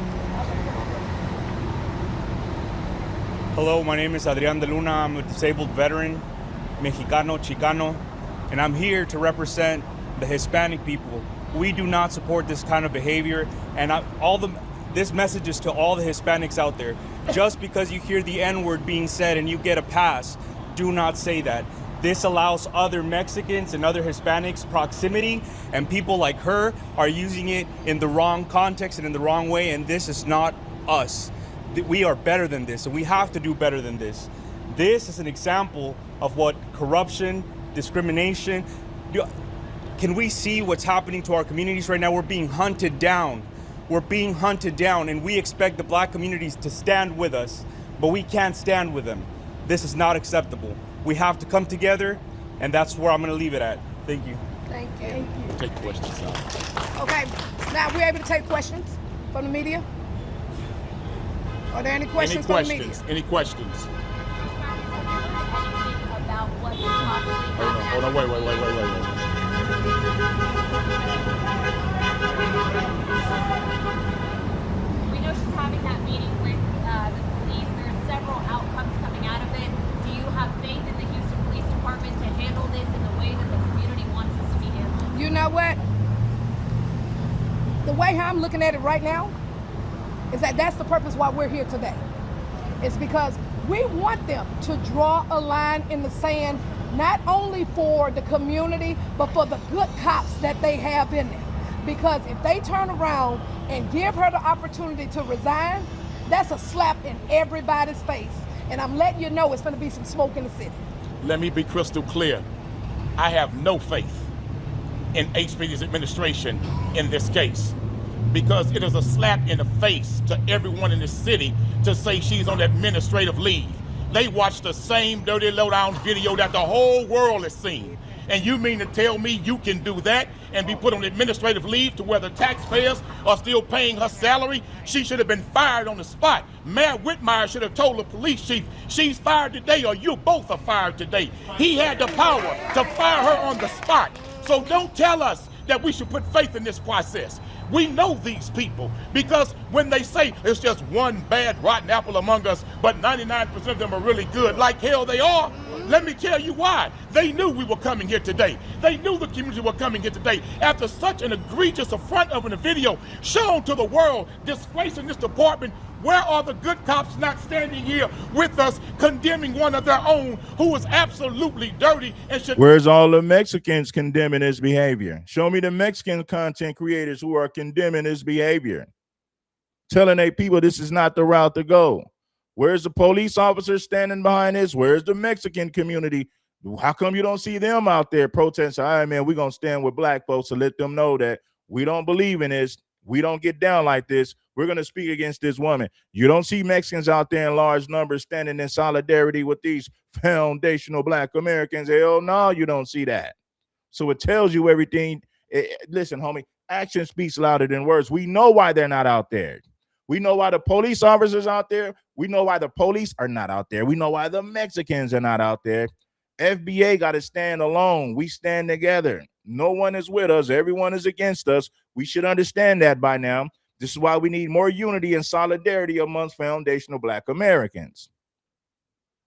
Hello, my name is Adrian de Luna. I'm a disabled veteran, Mexicano, Chicano, and I'm here to represent the Hispanic people. We do not support this kind of behavior, and this message is to all the Hispanics out there. Just because you hear the N-word being said and you get a pass, do not say that. This allows other Mexicans and other Hispanics proximity, and people like her are using it in the wrong context and in the wrong way, and this is not us. We are better than this, and we have to do better than this. This is an example of what corruption, discrimination. Can we see what's happening to our communities right now? We're being hunted down. We're being hunted down, and we expect the black communities to stand with us, but we can't stand with them. This is not acceptable. We have to come together, and that's where I'm going to leave it at. Thank you. Thank you. Take questions now. Okay, now we're able to take questions from the media. Are there any questions from the media? Any questions? About what could possibly happen. Hold on, wait. We know she's having that meeting with the police. There's several outcomes coming out of it. Do you have faith in the Houston Police Department to handle this in the way that the community wants this to be handled? You know what? The way I'm looking at it right now is that that's the purpose why we're here today. It's because we want them to draw a line in the sand, not only for the community, but for the good cops that they have in there. Because if they turn around and give her the opportunity to resign, that's a slap in everybody's face. And I'm letting you know it's going to be some smoke in the city. Let me be crystal clear. I have no faith in HPD's administration in this case, because it is a slap in the face to everyone in the city to say she's on administrative leave. They watch the same dirty lowdown video that the whole world has seen. And you mean to tell me you can do that and be put on administrative leave to where the taxpayers are still paying her salary? She should have been fired on the spot. Mayor Whitmire should have told the police chief, she's fired today or you both are fired today. He had the power to fire her on the spot. So don't tell us that we should put faith in this process. We know these people, because when they say it's just one bad rotten apple among us, but 99% of them are really good, like hell they are, let me tell you why. They knew we were coming here today. They knew the community were coming here today. After such an egregious affront of a video shown to the world, disgracing this department, where are the good cops not standing here with us, condemning one of their own who is absolutely dirty and should... Where's all the Mexicans condemning his behavior? Show me the Mexican content creators who are condemning his behavior, telling their people this is not the route to go. Where's the police officers standing behind this? Where's the Mexican community? How come you don't see them out there protesting? All right, man, we're going to stand with black folks to let them know that we don't believe in this. We don't get down like this. We're going to speak against this woman. You don't see Mexicans out there in large numbers standing in solidarity with these foundational Black Americans. Hell no, you don't see that. So it tells you everything. Listen, homie, action speaks louder than words. We know why they're not out there. We know why the police officers out there. We know why the police are not out there. We know why the Mexicans are not out there. FBA got to stand alone. We stand together. No one is with us. Everyone is against us. We should understand that by now. This is why we need more unity and solidarity amongst foundational Black Americans.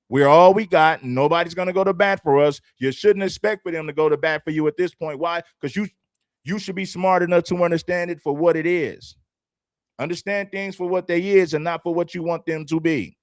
We're all we got. Nobody's going to go to bat for us. You shouldn't expect for them to go to bat for you at this point. Why? Because you should be smart enough to understand it for what it is. Understand things for what they is and not for what you want them to be.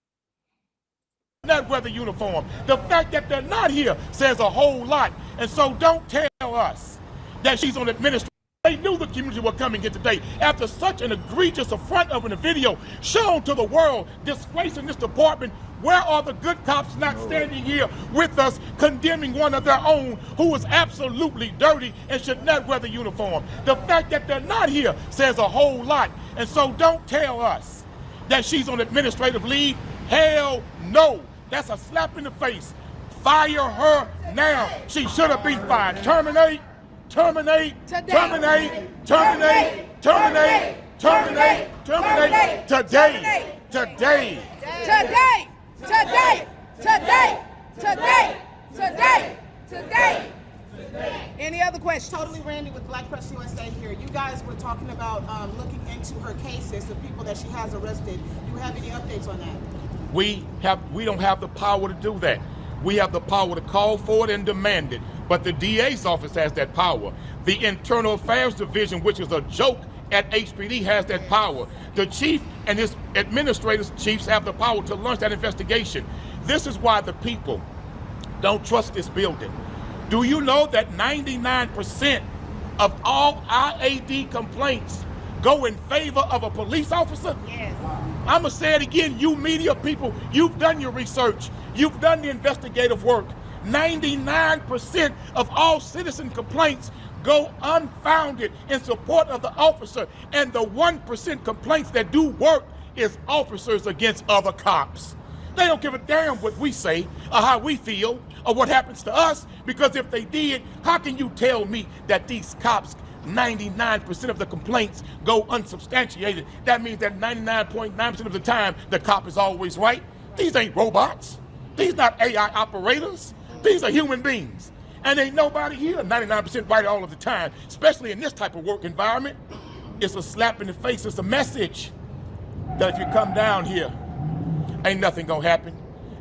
Not wear the uniform. The fact that they're not here says a whole lot. And so don't tell us that she's on administration. They knew the community were coming here today after such an egregious affront of a video shown to the world, disgracing this department. Where are the good cops not standing here with us, condemning one of their own who is absolutely dirty and should not wear the uniform? The fact that they're not here says a whole lot. And so don't tell us that she's on administrative leave. Hell no. That's a slap in the face. Fire her now. She should have been fired. Terminate, terminate, terminate, terminate, terminate, terminate, terminate, today, today, Today, today, today, today, today, today. Any other questions? Totally Randy with Black Press USA here. You guys were talking about looking into her cases, the people that she has arrested. Do you have any updates on that? We don't have the power to do that. We have the power to call for it and demand it. But the DA's office has that power. The Internal Affairs Division, which is a joke at HPD, has that power. The chief and his administrators, chiefs, have the power to launch that investigation. This is why the people don't trust this building. Do you know that 99% of all IAD complaints go in favor of a police officer? Yes. I'm gonna say it again, you media people, you've done your research, you've done the investigative work. 99% of all citizen complaints go unfounded in support of the officer, and the 1% complaints that do work is officers against other cops. They don't give a damn what we say or how we feel or what happens to us, because if they did, how can you tell me that these cops, 99% of the complaints go unsubstantiated? That means that 99.9% of the time, the cop is always right. These ain't robots. These not AI operators. These are human beings. And ain't nobody here 99% right all of the time, especially in this type of work environment. It's a slap in the face. It's a message that if you come down here, ain't nothing gonna happen.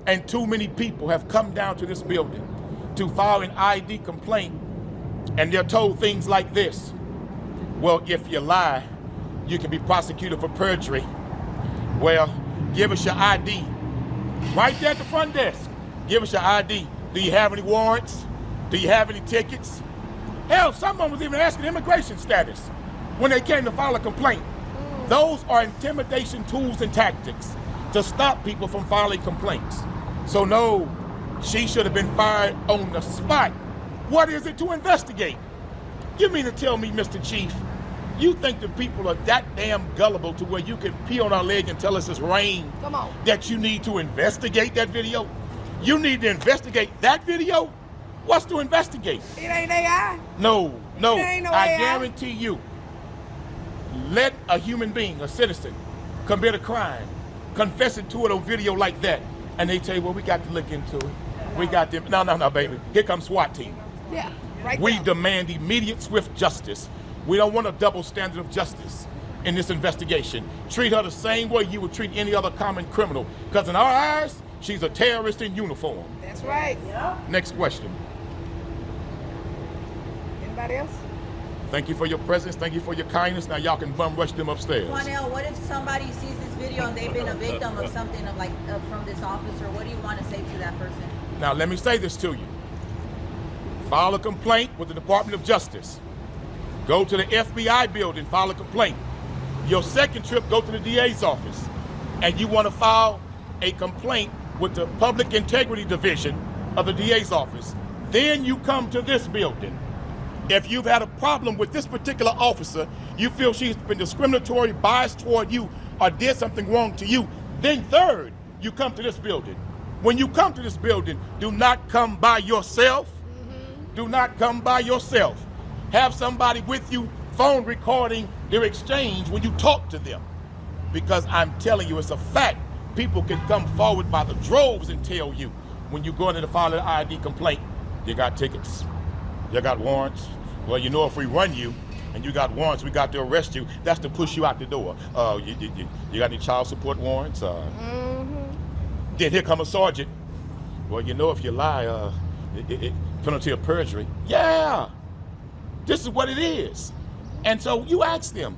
And too many people have come down to this building to file an ID complaint, and they're told things like this. Well, if you lie, you can be prosecuted for perjury. Well, give us your ID. Right there at the front desk. Give us your ID. Do you have any warrants? Do you have any tickets? Hell, someone was even asking immigration status when they came to file a complaint. Those are intimidation tools and tactics to stop people from filing complaints. So no, she should have been fired on the spot. What is it to investigate? You mean to tell me, Mr. Chief, you think the people are that damn gullible to where you can pee on our leg and tell us it's rain? Come on. That you need to investigate that video? You need to investigate that video? What's to investigate? It ain't AI. No. It ain't no I AI. guarantee you, let a human being, a citizen, commit a crime, confess it to it on video like that, and they tell you, well, we got to look into it. We got them. No, baby. Here comes SWAT team. Yeah, right We there. demand immediate, swift justice. We don't want a double standard of justice in this investigation. Treat her the same way you would treat any other common criminal, because in our eyes, she's a terrorist in uniform. That's right. Yeah. Next question. Anybody else? Thank you for your presence. Thank you for your kindness. Now y'all can bum rush them upstairs. Juanel, what if somebody sees this video and they've been a victim of something from this officer? What do you want to say to that person? Now let me say this to you. File a complaint with the Department of Justice. Go to the FBI building, file a complaint. Your second trip, go to the DA's office. And you want to file a complaint with the Public Integrity Division of the DA's office. Then you come to this building. If you've had a problem with this particular officer, you feel she's been discriminatory, biased toward you, or did something wrong to you, then third, you come to this building. When you come to this building, do not come by yourself. Do not come by yourself. Have somebody with you, phone recording their exchange when you talk to them. Because I'm telling you, it's a fact. People can come forward by the droves and tell you when you go into the file an ID complaint, you got tickets, you got warrants. Well, you know, if we run you and you got warrants, we got to arrest you. That's to push you out the door. You got any child support warrants? Then here come a sergeant. Well, you know, if you lie, penalty of perjury. Yeah, this is what it is. And so you ask them,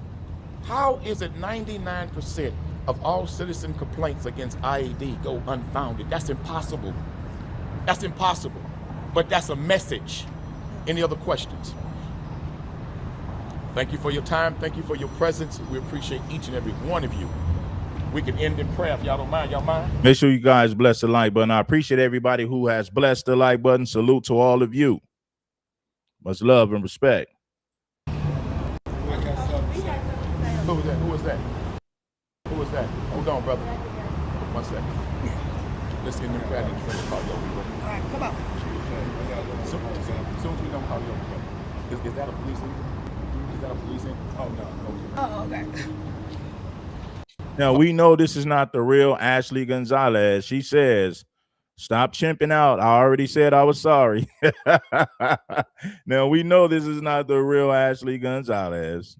how is it 99% of all citizen complaints against IAD go unfounded? That's impossible. That's impossible. But that's a message. Any other questions? Thank you for your time. Thank you for your presence. We appreciate each and every one of you. We can end in prayer if y'all don't mind. Y'all mind? Make sure you guys bless the like button. I appreciate everybody who has blessed the like button. Salute to all of you. Much love and respect. Who was that? Who was that? Who was that? Hold on, brother. 1 second. Let's get in the crowd and call you over. All right, come on. Soon as we don't call you over. Is that a police leader? Is that a police leader? Oh, no. Okay. Oh, okay. Now, we know this is not the real Ashley Gonzalez. She says, stop chimping out. I already said I was sorry. Now, we know this is not the real Ashley Gonzalez.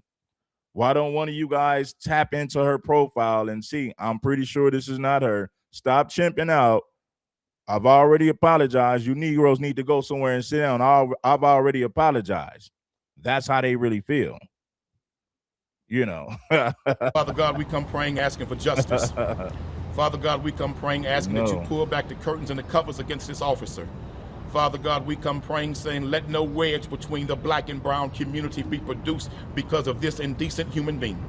Why don't one of you guys tap into her profile and see? I'm pretty sure this is not her. Stop chimping out. I've already apologized. You Negroes need to go somewhere and sit down. I've already apologized. That's how they really feel. You know. Father God, we come praying, asking for justice. Father God, we come praying, asking that you pull back the curtains and the covers against this officer. Father God, we come praying, saying, let no wedge between the black and brown community be produced because of this indecent human being.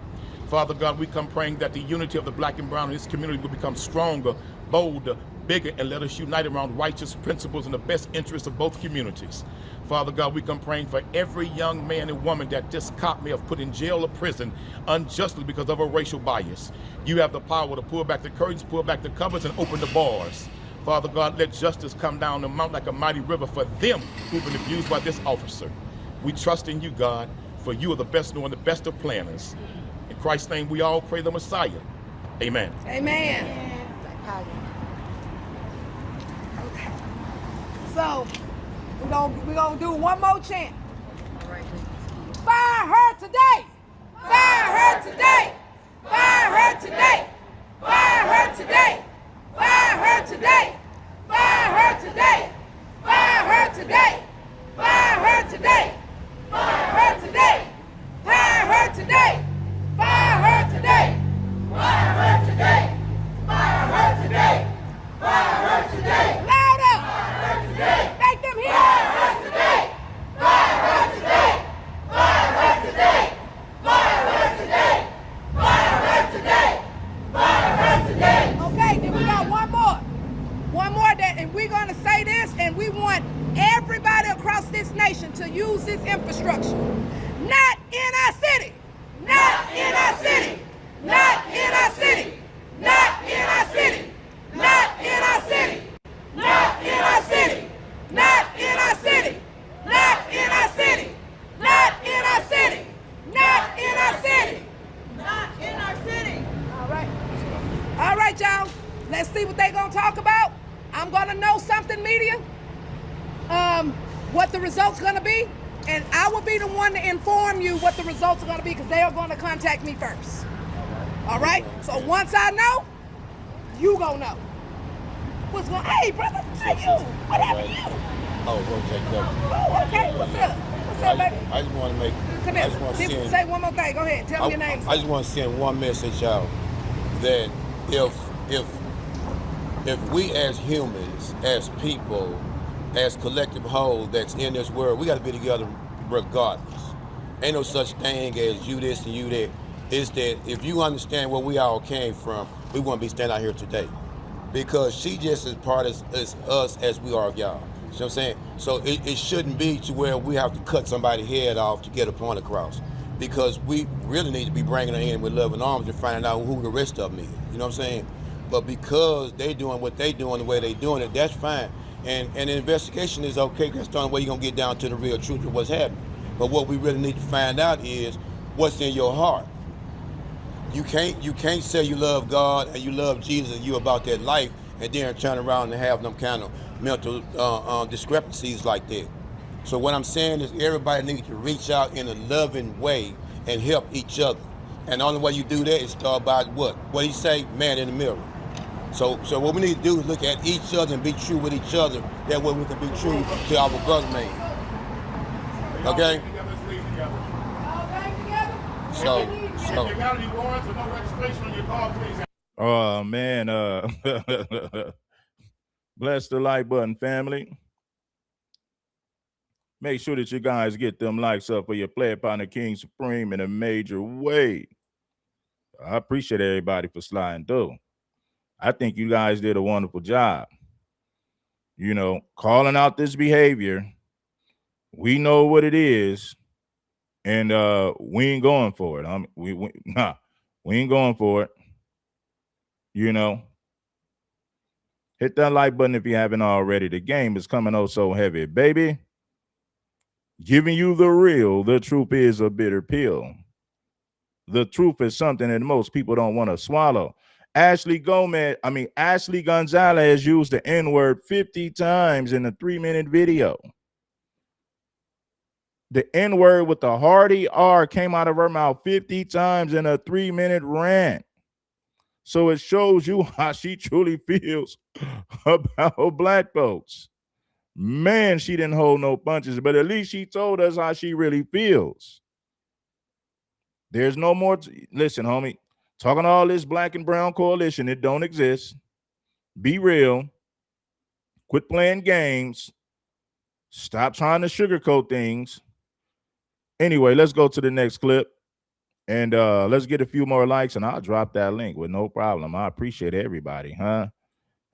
Father God, we come praying that the unity of the black and brown in this community will become stronger, bolder, bigger, and let us unite around righteous principles in the best interests of both communities. Father God, we come praying for every young man and woman that this cop may have put in jail or prison unjustly because of a racial bias. You have the power to pull back the curtains, pull back the covers, and open the bars. Father God, let justice come down the mount like a mighty river for them who've been abused by this officer. We trust in you, God, for you are the best knowing the best of planners. In Christ's name, we all pray the Messiah. Amen. Amen. Okay. So, we're gonna do one more chant. Fire her today! Fire her today! Fire her today! Fire her today! Fire her today! Fire her today! Fire her today! Fire her today! Fire her today! Fire her today! Fire her today! Fire her today! Fire her today! Fire her today! Louder! Fire her today! Make them hear! Fire her today! Fire her today! Fire her today! Fire her today! Fire her today! Fire her today! Okay, then we got one more. One more and we're gonna say this, and we want everybody across this nation to use this infrastructure. Not in our city! Not in our city! Not in our city! Not in our city! Not in our city! Not in our city! Not in our city! Not in our city! Not in our city! Not in our city! Not in our city! All right, y'all. Let's see what they gonna talk about. I'm gonna know something, media. What the results gonna be, and I will be the one to inform you what the results are gonna be, because they are gonna contact me first. All right. So once I know, you gonna know. What's going? Hey, brother, how you? What happened to you? Oh, rotate cover. Oh, okay. What's up? What's up, baby? I just want to make. Come I just want to here. send. Say one more thing. Go ahead. Tell me your name. I just want to send one message out that if we as humans, as people, as collective whole that's in this world, we got to be together regardless. Ain't no such thing as you this and you that. It's that if you understand where we all came from, we wouldn't be standing out here today. Because she just as part as us as we are of y'all. what I'm saying? So it shouldn't be to where we have to cut somebody's head off to get a point across, because we really need to be bringing her in with love and arms and finding out who the rest of them is. You know what I'm saying? But because they doing what they doing the way they doing it, that's fine. And the investigation is okay. That's the only way you're gonna get down to the real truth of what's happening. But what we really need to find out is what's in your heart. You can't say you love God and you love Jesus and you about that life and then turn around and have them kind of mental discrepancies like that. So what I'm saying is everybody needs to reach out in a loving way and help each other. And the only way you do that is start by what? What he say? Man in the mirror. So what we need to do is look at each other and be true with each other. That way we can be true to our brother man. Okay? Oh man, bless the like button, family. Make sure that you guys get them likes up for your player partner King Supreme in a major way. I appreciate everybody for sliding through. I think you guys did a wonderful job. You know, calling out this behavior. We know what it is, and we ain't going for it. We ain't going for it. You know, hit that like button if you haven't already. The game is coming oh so heavy, baby. Giving you the real. The truth is a bitter pill. The truth is something that most people don't want to swallow. Ashley Gonzalez used the N-word 50 times in a 3-minute video. The N-word with the hearty R came out of her mouth 50 times in a 3-minute rant. So it shows you how she truly feels about black folks. Man, she didn't hold no punches, but at least she told us how she really feels. There's no more. Listen, homie, talking all this black and brown coalition, it don't exist. Be real. Quit playing games. Stop trying to sugarcoat things. Anyway, let's go to the next clip. And let's get a few more likes, and I'll drop that link with no problem. I appreciate everybody, huh?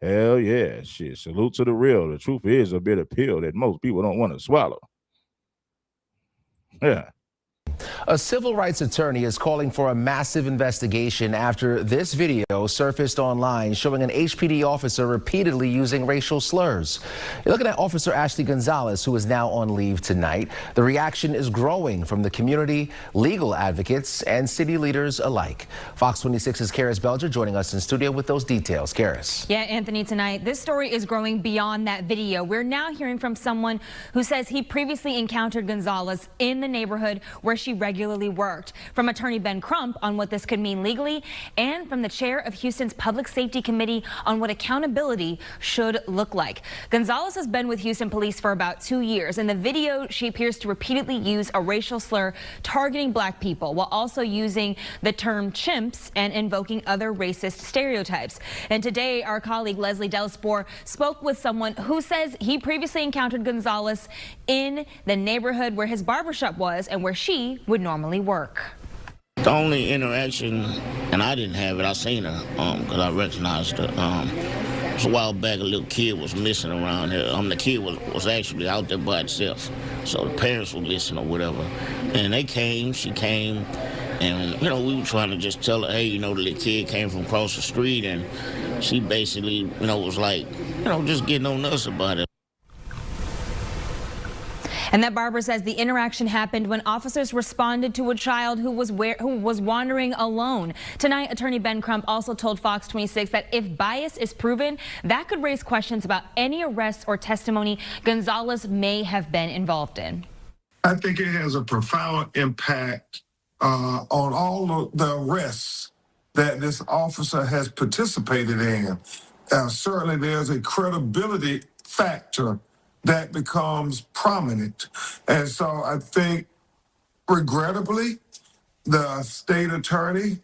Hell yeah. Shit. Salute to the real. The truth is a bitter pill that most people don't want to swallow. Yeah. A civil rights attorney is calling for a massive investigation after this video surfaced online showing an HPD officer repeatedly using racial slurs. You're looking at Officer Ashley Gonzalez, who is now on leave tonight. The reaction is growing from the community, legal advocates, and city leaders alike. Fox 26's Karis Belger joining us in studio with those details. Karis. Yeah, Anthony, tonight, this story is growing beyond that video. We're now hearing from someone who says he previously encountered Gonzalez in the neighborhood where she regularly worked. From Attorney Ben Crump on what this could mean legally, and from the chair of Houston's Public Safety Committee on what accountability should look like. Gonzalez has been with Houston police for about 2 years. In the video, she appears to repeatedly use a racial slur targeting black people while also using the term chimps and invoking other racist stereotypes. And today, our colleague Leslie Delspore spoke with someone who says he previously encountered Gonzalez in the neighborhood where his barbershop was and where she would normally work. The only interaction, and I didn't have it, I seen her because I recognized her. It was a while back, a little kid was missing around here. The kid was actually out there by itself, so the parents were missing or whatever. And she came, and we were trying to just tell her, hey, the little kid came from across the street, and she basically, was like, just getting on us about it. And that barber says the interaction happened when officers responded to a child who was wandering alone. Tonight, Attorney Ben Crump also told Fox 26 that if bias is proven, that could raise questions about any arrests or testimony Gonzalez may have been involved in. I think it has a profound impact on all of the arrests that this officer has participated in. Certainly, there's a credibility factor that becomes prominent. And so I think, regrettably, the state attorney,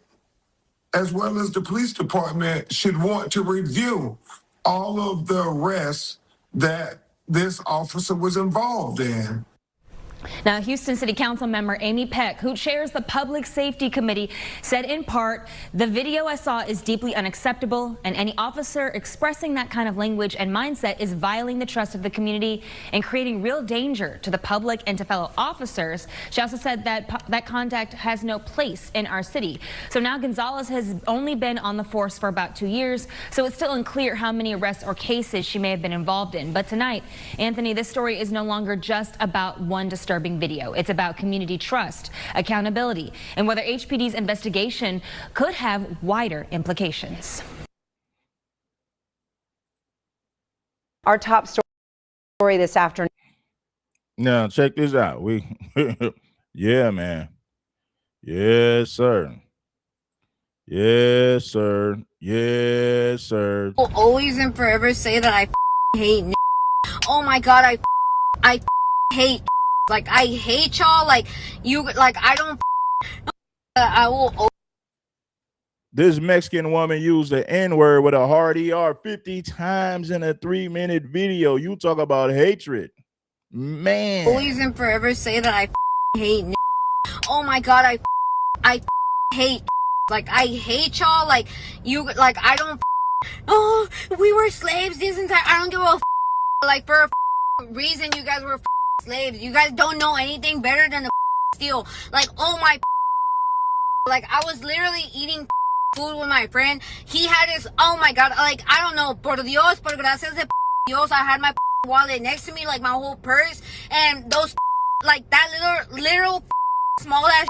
as well as the police department, should want to review all of the arrests that this officer was involved in. Now, Houston City Council member Amy Peck, who chairs the Public Safety Committee, said in part, the video I saw is deeply unacceptable, and any officer expressing that kind of language and mindset is violating the trust of the community and creating real danger to the public and to fellow officers. She also said that that conduct has no place in our city. So now Gonzalez has only been on the force for about 2 years, so it's still unclear how many arrests or cases she may have been involved in. But tonight, Anthony, this story is no longer just about one disturbing video. It's about community trust, accountability, and whether HPD's investigation could have wider implications. Our top story this afternoon. Now, check this out. Yeah, man. Yes, sir. Yes, sir. Yes, sir. Will always and forever say that I hate. Oh my God, I hate. Like, I hate y'all. Like, you, like, I don't. I will. This Mexican woman used the N-word with a hard ER 50 times in a 3-minute video. You talk about hatred. Man. Always and forever say that I hate. Oh my God, I hate. Like, I hate y'all. Like, you, like, I don't. Oh, we were slaves this entire. I don't give a. Like, for a reason, you guys were slaves. You guys don't know anything better than to steal. Like, oh my. Like, I was literally eating food with my friend. He had his. Oh my God. Like, I don't know. Por Dios, por gracias de Dios. I had my wallet next to me, like my whole purse, and those, like, that little small ass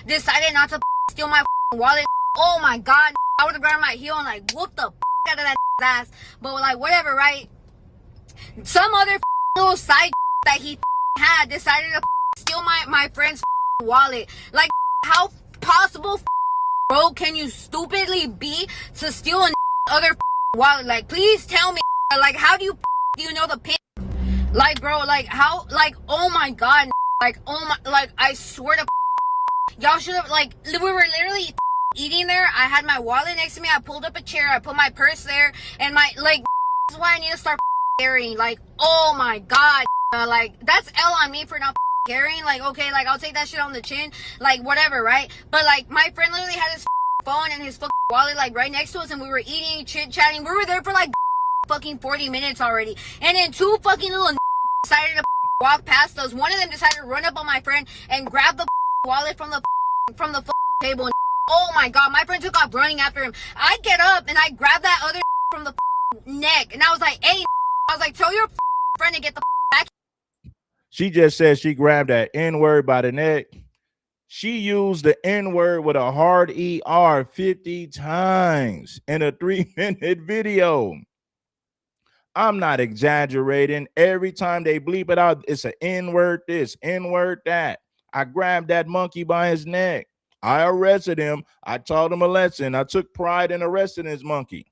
decided not to steal my wallet. Oh my God. I would have grabbed my heel and like whooped the out of that ass. But like, whatever, right? Some other little side that he had decided to steal my friend's wallet. Like, how possible, bro, can you stupidly be to steal another wallet? Like, please tell me, like, how do you know the pin? Like, bro, like, how, like, oh my God, like, oh my, like, I swear to y'all should have, like, we were literally eating there. I had my wallet next to me. I pulled up a chair. I put my purse there, and my, like, this is why I need to start carrying. Like, oh my God, like, that's L on me for not carrying. Like, okay, like, I'll take that shit on the chin, like, whatever, right? But like, my friend literally had his phone and his wallet like right next to us, and we were eating, chit-chatting. We were there for like fucking 40 minutes already, and then two fucking little decided to walk past us. One of them decided to run up on my friend and grab the wallet from the table, and oh my God, my friend took off running after him. I get up and I grab that other from the neck, and I was like, hey, I was like, tell your friend to get the back. She just said she grabbed that N-word by the neck. She used the N-word with a hard ER 50 times in a 3-minute video. I'm not exaggerating. Every time they bleep it out, it's an N-word this, N-word that. I grabbed that monkey by his neck. I arrested him. I taught him a lesson. I took pride in arresting this monkey.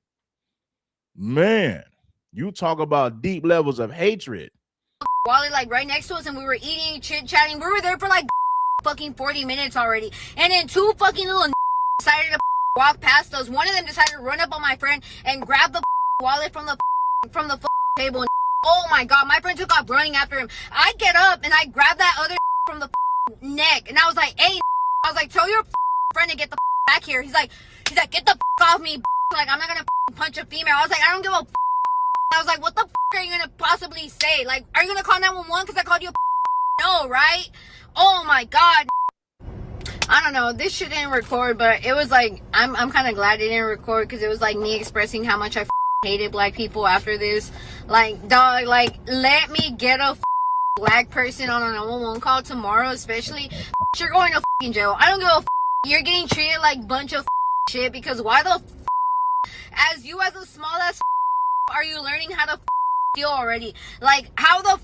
Man, you talk about deep levels of hatred. Wallet like right next to us, and we were eating, chit-chatting. We were there for like fucking 40 minutes already, and then two fucking little decided to walk past us. One of them decided to run up on my friend and grab the wallet from the table, and oh my God, my friend took off running after him. I get up and I grab that other from the neck, and I was like, hey, I was like, tell your friend to get the back here. He's like, get the off me. Like, I'm not gonna punch a female. I was like, I don't give a. I was like, what the are you gonna possibly say? Like, are you gonna call 911 because I called you a? No, right? Oh my God. I don't know. This shit didn't record, but it was like, I'm kind of glad it didn't record, because it was like me expressing how much I hated black people after this. Like, dog, like, let me get a black person on a 911 call tomorrow, especially. You're going to jail. I don't give a. You're getting treated like a bunch of shit, because why the as you as a small ass are you learning how to feel already? Like, how the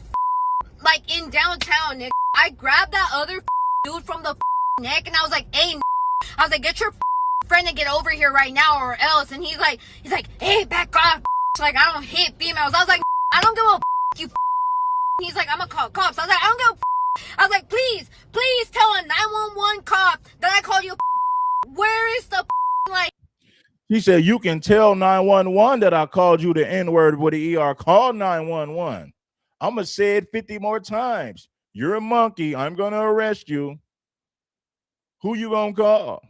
like in downtown, Nick, I grabbed that other dude from the neck, and I was like, hey, I was like, get your friend to get over here right now or else. And he's like, hey, back off. Like, I don't hit females. I was like, I don't give a you. He's like, I'm gonna call cops. I was like, I don't give a. I was like, please tell a 911 cop that I called you. Where is the like? She said, you can tell 911 that I called you the N-word with the ER. Call 911. I'm going to say it 50 more times. You're a monkey. I'm going to arrest you. Who you going to call?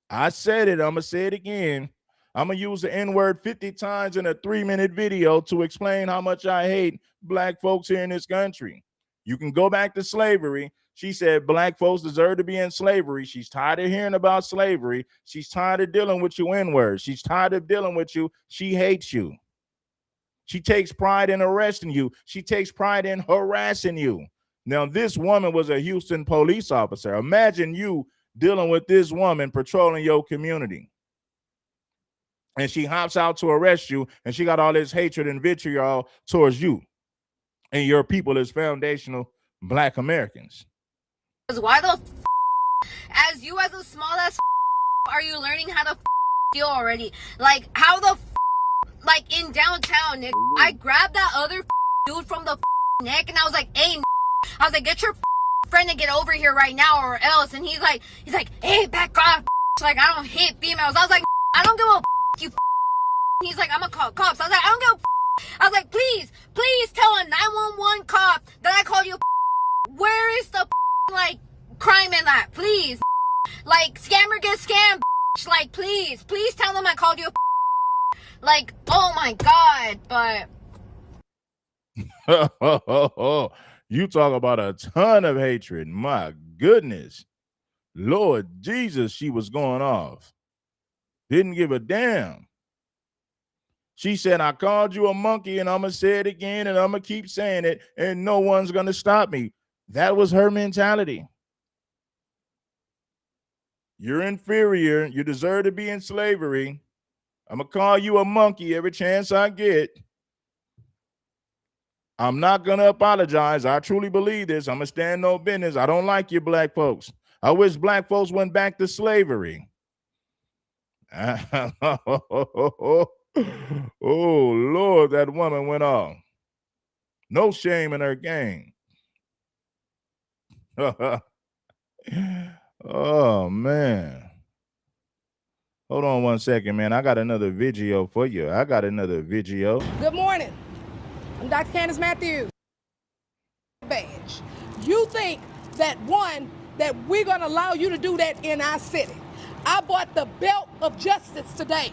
I said it. I'm going to say it again. I'm going to use the N-word 50 times in a 3-minute video to explain how much I hate black folks here in this country. You can go back to slavery. She said black folks deserve to be in slavery. She's tired of hearing about slavery. She's tired of dealing with you N-words. She's tired of dealing with you. She hates you. She takes pride in arresting you. She takes pride in harassing you. Now, this woman was a Houston police officer. Imagine you dealing with this woman patrolling your community. And she hops out to arrest you, and she got all this hatred and vitriol towards you and your people as foundational black Americans. Why the as you as a small ass are you learning how to feel already? Like, how the like in downtown, Nick, I grabbed that other dude from the neck, and I was like, hey, I was like, get your friend to get over here right now or else. And he's like, hey, back off. Like, I don't hit females. I was like, I don't give a you. He's like, I'm gonna call cops. I was like, I don't give a I was like, please tell a 911 cop that I called you. Where is the like crime in that? Please. Like, scammer gets scammed. Like, please tell them I called you. Like, oh my God, but you talk about a ton of hatred. My goodness. Lord Jesus, she was going off. Didn't give a damn. She said, I called you a monkey, and I'm going to say it again, and I'm going to keep saying it, and no one's going to stop me. That was her mentality. You're inferior. You deserve to be in slavery. I'm going to call you a monkey every chance I get. I'm not going to apologize. I truly believe this. I'm going to stand no business. I don't like you black folks. I wish black folks went back to slavery. Oh, Lord, that woman went off. No shame in her game. Oh, man. Hold on one second, man. I got another video for you. Good morning. I'm Dr. Candace Matthews. Badge. You think that we're going to allow you to do that in our city? I bought the belt of justice today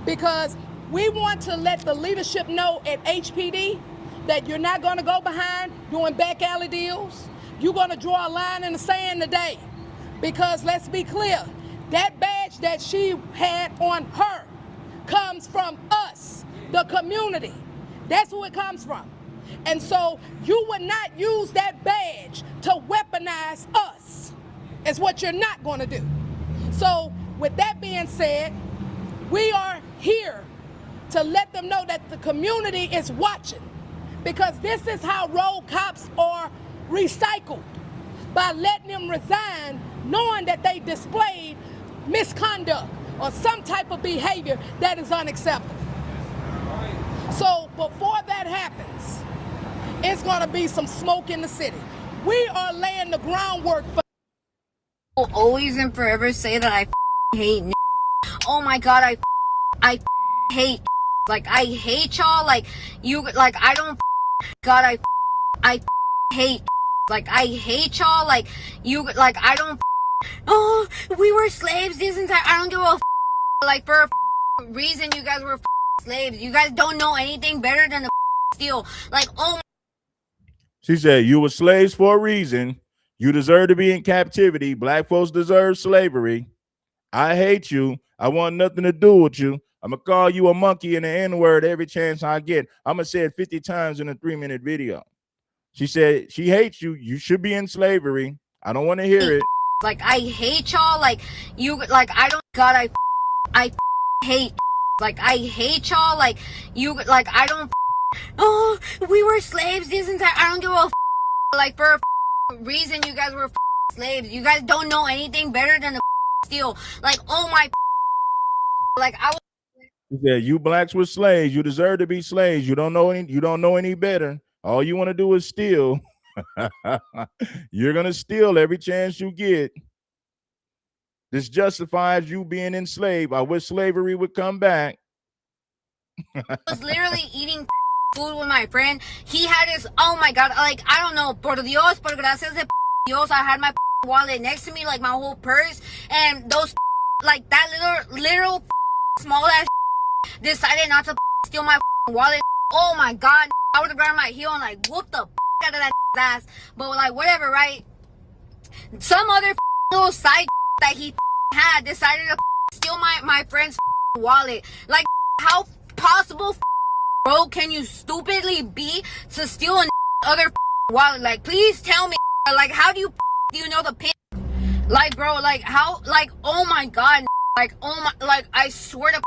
because we want to let the leadership know at HPD that you're not going to go behind doing back alley deals. You're going to draw a line in the sand today because let's be clear, that badge that she had on her comes from us, the community. That's who it comes from. And so you would not use that badge to weaponize us. It's what you're not going to do. So with that being said, we are here to let them know that the community is watching, because this is how road cops are recycled, by letting them resign knowing that they displayed misconduct or some type of behavior that is unacceptable. So before that happens, it's going to be some smoke in the city. We are laying the groundwork for will always and forever say that I hate. Oh my God, I hate. Like, I hate y'all. Like, you, like, I don't. God, I hate. Like, I hate y'all. Like, you, like, I don't. Oh, we were slaves this entire. I don't give a. Like, for a reason, you guys were slaves. You guys don't know anything better than to steal. Like, oh. She said, you were slaves for a reason. You deserve to be in captivity. Black folks deserve slavery. I hate you. I want nothing to do with you. I'm going to call you a monkey and an N-word every chance I get. I'm going to say it 50 times in a 3-minute video. She said she hates you. You should be in slavery. I don't want to hear it. Like, I hate y'all. Like, you, like, I don't. God, I hate. Like, I hate y'all. Like, you, like, I don't. Oh, we were slaves this entire. I don't give a. Like, for a reason, you guys were slaves. You guys don't know anything better than to steal. Like, oh my. Like, I was. She said, you blacks were slaves. You deserve to be slaves. You don't know any better. All you want to do is steal. You're going to steal every chance you get. This justifies you being enslaved. I wish slavery would come back. I was literally eating food with my friend. He had his, oh my God, like, I don't know, por Dios, por gracias de Dios, I had my wallet next to me, like my whole purse, and those, like that little small ass decided not to steal my wallet. Oh my God, I would have grabbed my heel and like whooped the out of that ass. But like, whatever, right? Some other little side that he had decided to steal my friend's wallet. Like, how possible, bro, can you stupidly be to steal an other wallet? Like, please tell me, like, how do you know the pin? Like, bro, like, how, like, oh my God, like, oh my, like, I swear to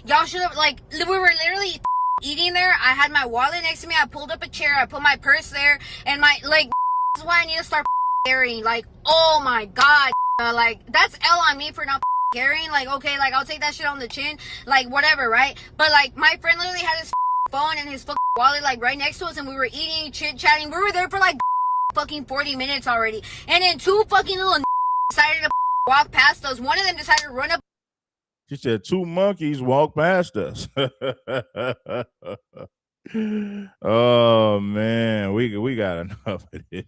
y'all should have, like, we were literally eating there. I had my wallet next to me. I pulled up a chair. I put my purse there, and my, like, that's why I need to start carrying. Like, oh my God, like, that's L on me for not carrying. Like, okay, like, I'll take that shit on the chin, like, whatever, right? But like, my friend literally had his phone and his wallet like right next to us, and we were eating, chit-chatting. We were there for like fucking 40 minutes already, and then two fucking little decided to walk past us. One of them decided to run up. She said 2 monkeys walked past us. Oh man, we got enough of this.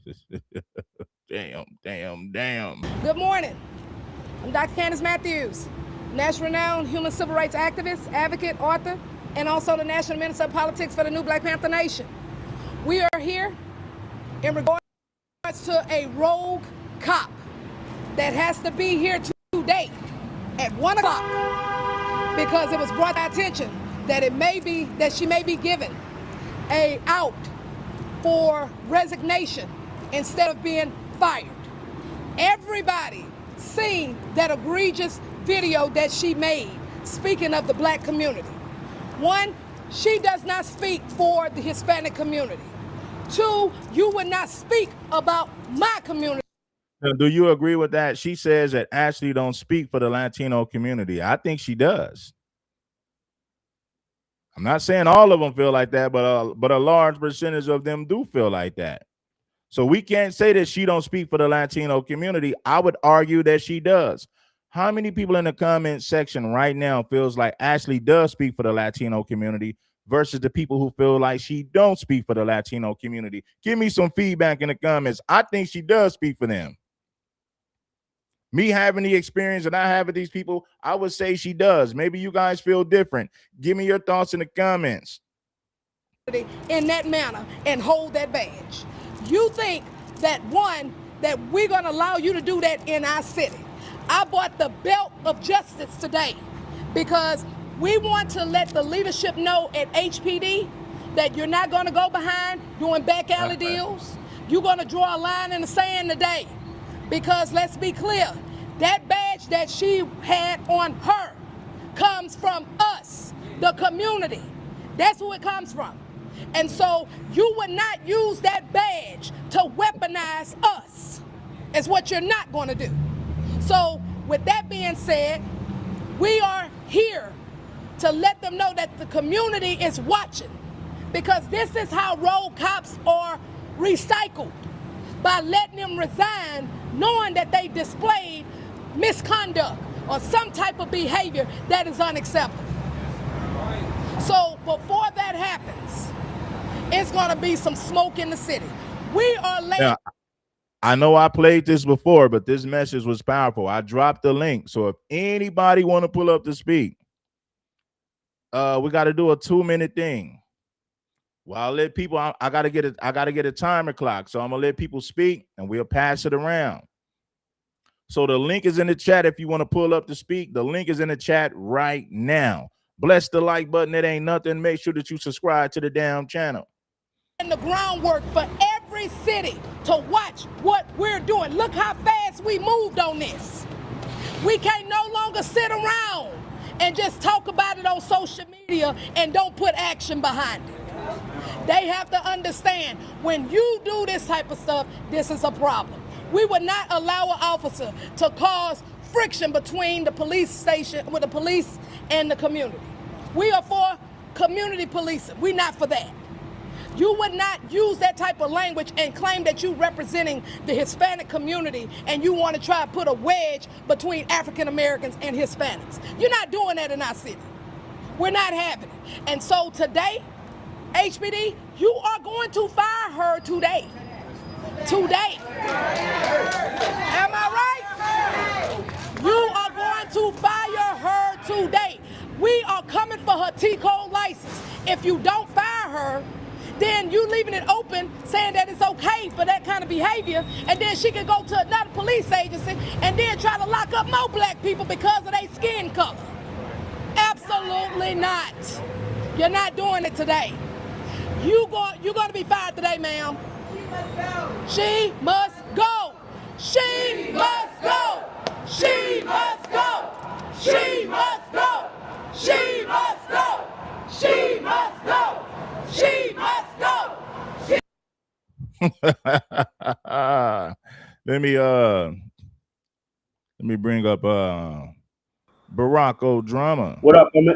Damn. Good morning. I'm Dr. Candace Matthews, national renowned human civil rights activist, advocate, author, and also the National Minister of Politics for the New Black Panther Nation. We are here in regards to a rogue cop that has to be here today at 1 o'clock because it was brought to our attention that she may be given a out for resignation instead of being fired. Everybody seen that egregious video that she made speaking of the black community. 1, she does not speak for the Hispanic community. 2, you would not speak about my community. Now, do you agree with that? She says that Ashley don't speak for the Latino community. I think she does. I'm not saying all of them feel like that, but a large percentage of them do feel like that. So we can't say that she don't speak for the Latino community. I would argue that she does. How many people in the comment section right now feels like Ashley does speak for the Latino community versus the people who feel like she don't speak for the Latino community? Give me some feedback in the comments. I think she does speak for them. Me having the experience that I have with these people, I would say she does. Maybe you guys feel different. Give me your thoughts in the comments. In that manner and hold that badge. You think that, 1, that we're going to allow you to do that in our city. I bought the belt of justice today because we want to let the leadership know at HPD that you're not going to go behind doing back alley deals. You're going to draw a line in the sand today. Because let's be clear, that badge that she had on her comes from us, the community. That's who it comes from. And so you would not use that badge to weaponize us. It's what you're not going to do. So with that being said, we are here to let them know that the community is watching, because this is how rogue cops are recycled, by letting them resign knowing that they displayed misconduct or some type of behavior that is unacceptable. So before that happens, it's going to be some smoke in the city. We are late. Yeah, I know I played this before, but this message was powerful. I dropped the link. So if anybody want to pull up to speak, we got to do a 2-minute thing. Well, I'll let people, I gotta get a timer clock. So I'm gonna let people speak and we'll pass it around. So the link is in the chat if you want to pull up to speak. The link is in the chat right now. Bless the like button. It ain't nothing. Make sure that you subscribe to the damn channel. And the groundwork for every city to watch what we're doing. Look how fast we moved on this. We can't no longer sit around and just talk about it on social media and don't put action behind it. They have to understand, when you do this type of stuff, this is a problem. We would not allow an officer to cause friction between the police station, with the police and the community. We are for community policing. We're not for that. You would not use that type of language and claim that you're representing the Hispanic community and you want to try to put a wedge between African Americans and Hispanics. You're not doing that in our city. We're not having it. And so today, HBD, you are going to fire her today. Today. Am I right? You are going to fire her today. We are coming for her T-code license. If you don't fire her, then you leaving it open, saying that it's okay for that kind of behavior, and then she can go to another police agency and then try to lock up more black people because of their skin color. Absolutely not. You're not doing it today. You're going to be fired today, ma'am. She must go. She must go. She must go. She must go. She must go. She must go. She must go. Let me bring up Barack O'Drama. What up? I'm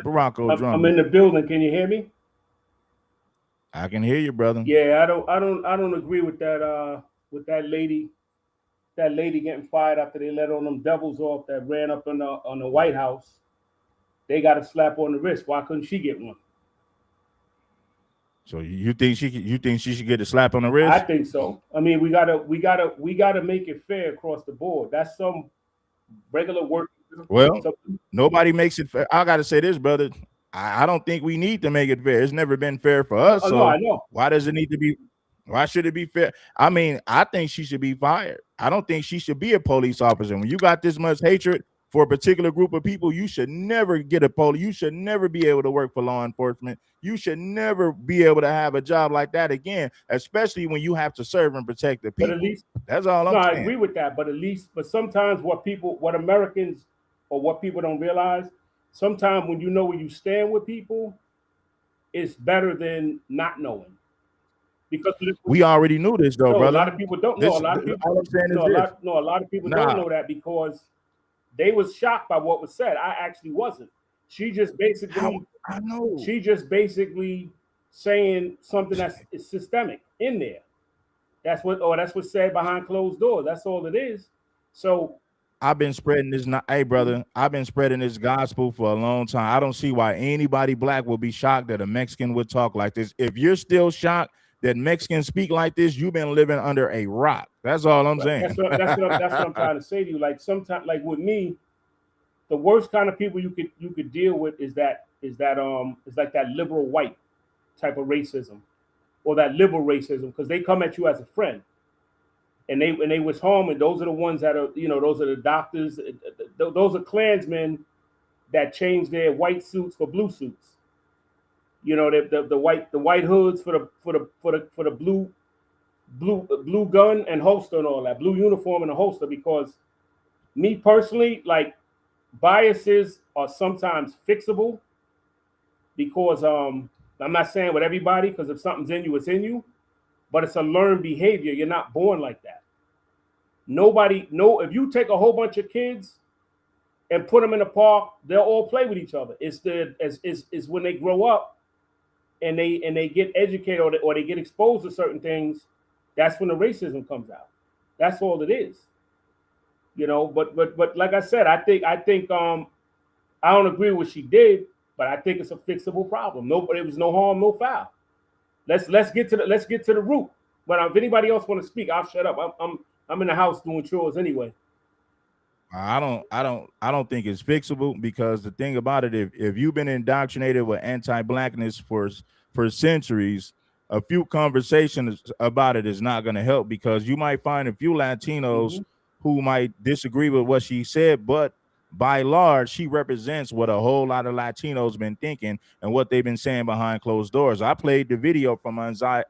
in the building. Can you hear me? I can hear you, brother. Yeah, I don't agree with that lady getting fired after they let all them devils off that ran up on the White House. They got a slap on the wrist. Why couldn't she get one? So you think she should get a slap on the wrist? I think so. I mean, we gotta make it fair across the board. That's some regular work. Well, nobody makes it fair. I gotta say this, brother. I don't think we need to make it fair. It's never been fair for us. So no, I know. Why does it need to be? Why should it be fair? I mean, I think she should be fired. I don't think she should be a police officer. When you got this much hatred for a particular group of people, you should never get a police. You should never be able to work for law enforcement. You should never be able to have a job like that again, especially when you have to serve and protect the people. But at least that's all I'm saying. I agree with that. But sometimes what Americans or what people don't realize, sometimes when you know where you stand with people, it's better than not knowing. Because we already knew this, though, brother. A lot of people don't know. A lot of people don't know that because they was shocked by what was said. I actually wasn't. She just basically, I know. She just basically saying something that's systemic in there. That's what's said behind closed doors. That's all it is. So I've been spreading this. Hey, brother, I've been spreading this gospel for a long time. I don't see why anybody black will be shocked that a Mexican would talk like this. If you're still shocked that Mexicans speak like this, you've been living under a rock. That's all I'm saying. That's what I'm trying to say to you. Like sometimes, like with me, the worst kind of people you could deal with is like that liberal white type of racism, or that liberal racism, because they come at you as a friend, and they wish harm, and those are the ones that are, those are the doctors, those are Klansmen that change their white suits for blue suits. The white hoods for the blue gun and holster and all that, blue uniform and a holster. Because me personally, like, biases are sometimes fixable, because I'm not saying with everybody, because if something's in you, it's in you, but it's a learned behavior. You're not born like that. If you take a whole bunch of kids and put them in a park, they'll all play with each other. It's when they grow up and they get educated, or they get exposed to certain things, that's when the racism comes out. That's all it is. But like I said, I think I don't agree with what she did, but I think it's a fixable problem. It was no harm, no foul. Let's get to the root. But if anybody else want to speak, I'll shut up. I'm in the house doing chores anyway. I don't think it's fixable, because the thing about it, if you've been indoctrinated with anti-blackness for centuries, a few conversations about it is not going to help, because you might find a few Latinos who might disagree with what she said, but by large, she represents what a whole lot of Latinos been thinking and what they've been saying behind closed doors. I played the video from Isaiah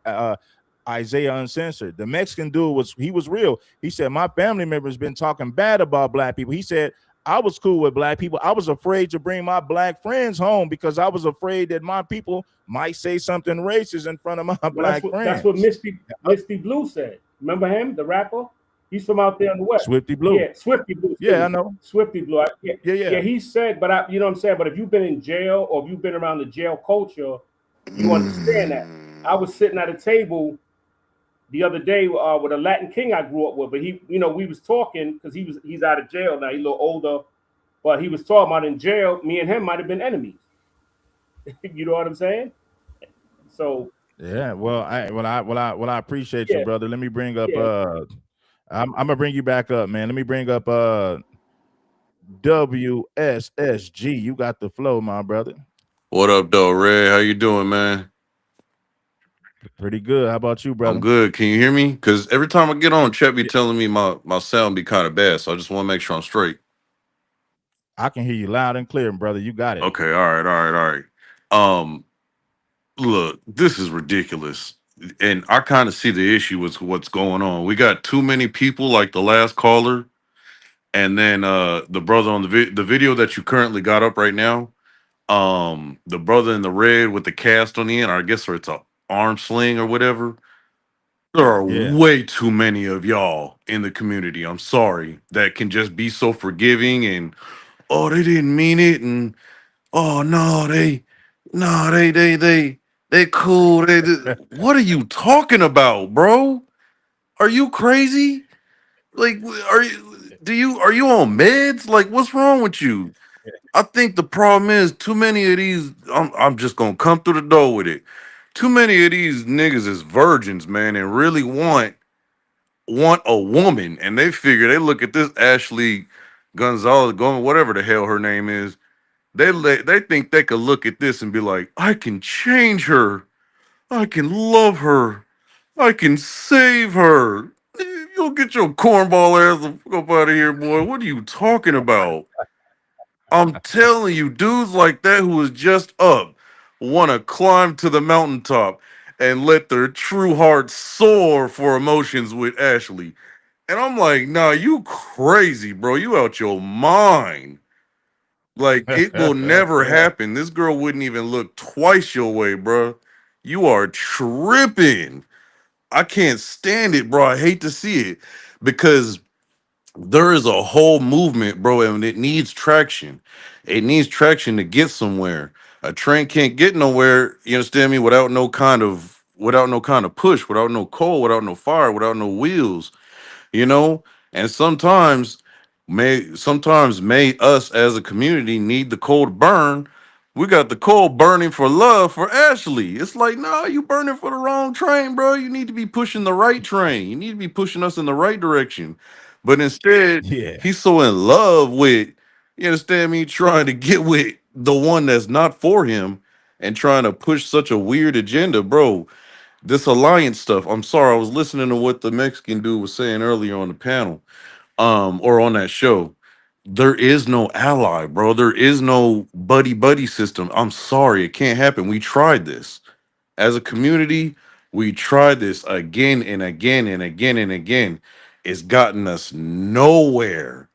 Uncensored. The Mexican dude was real. He said, my family members been talking bad about black people. He said, I was cool with black people. I was afraid to bring my black friends home because I was afraid that my people might say something racist in front of my black friends. That's what Misty Blue said. Remember him, the rapper? He's from out there in the West. Swifty Blue. Yeah, Swifty Blue. Yeah, I know. Swifty Blue. Yeah. He said, but you know what I'm saying? But if you've been in jail, or if you've been around the jail culture, you understand that. I was sitting at a table the other day with a Latin king I grew up with, but we was talking, because he's out of jail now. He's a little older, but he was talking about in jail, me and him might have been enemies. You know what I'm saying? So Yeah, well, I appreciate you, yeah, brother. Let me bring up yeah. I'm gonna bring you back up, man. Let me bring up WSSG. You got the flow, my brother. What up, though, Red? How you doing, man? Pretty good. How about you, I'm brother? good. Can you hear me? Because every time I get on, Chet be Yeah, telling me my sound be kind of bad, so I just want to make sure I'm straight. I can hear you loud and clear, brother. You got it. Okay, all right. Um, Look, this is ridiculous, and I kind of see the issue with what's going on. We got too many people, like the last caller, and then the brother on the video that you currently got up right now. The brother in the red with the cast on the end, or I guess or it's a arm sling or whatever. There are Yeah. way too many of y'all in the community. I'm sorry that can just be so forgiving and oh they didn't mean it and oh no they cool what are you talking about, bro? Are you crazy? Like are you on meds? Like what's wrong with you? I think the problem is too many of these. I'm just gonna come through the door with it. Too many of these niggas is virgins, man, and really want a woman, and they figure they look at this Ashley Gonzalez, going whatever the hell her name is. They think they could look at this and be like, I can change her, I can love her, I can save her. You'll get your cornball ass the fuck up out of here, boy. What are you talking about? I'm telling you, dudes like that who is just up want to climb to the mountaintop and let their true heart soar for emotions with Ashley. And I'm like, nah, you crazy, bro. You out your mind. Like, it will never happen. This girl wouldn't even look twice your way, bro. You are tripping. I can't stand it, bro. I hate to see it because there is a whole movement, bro, and it needs traction. It needs traction to get somewhere. A train can't get nowhere, you understand me, without no kind of push, without no coal, without no fire, without no wheels, you know? And sometimes may us as a community need the coal to burn. We got the coal burning for love for Ashley. It's like, nah, you burning for the wrong train, bro. You need to be pushing the right train. You need to be pushing us in the right direction. But instead, Yeah. he's so in love with, you understand me, trying to get with the one that's not for him and trying to push such a weird agenda, bro. This alliance stuff. I'm sorry, I was listening to what the Mexican dude was saying earlier on the panel, or on that show. There is no ally, bro. There is no buddy system. I'm sorry, it can't happen. We tried this as a community. We tried this again and again and again and again. It's gotten us nowhere.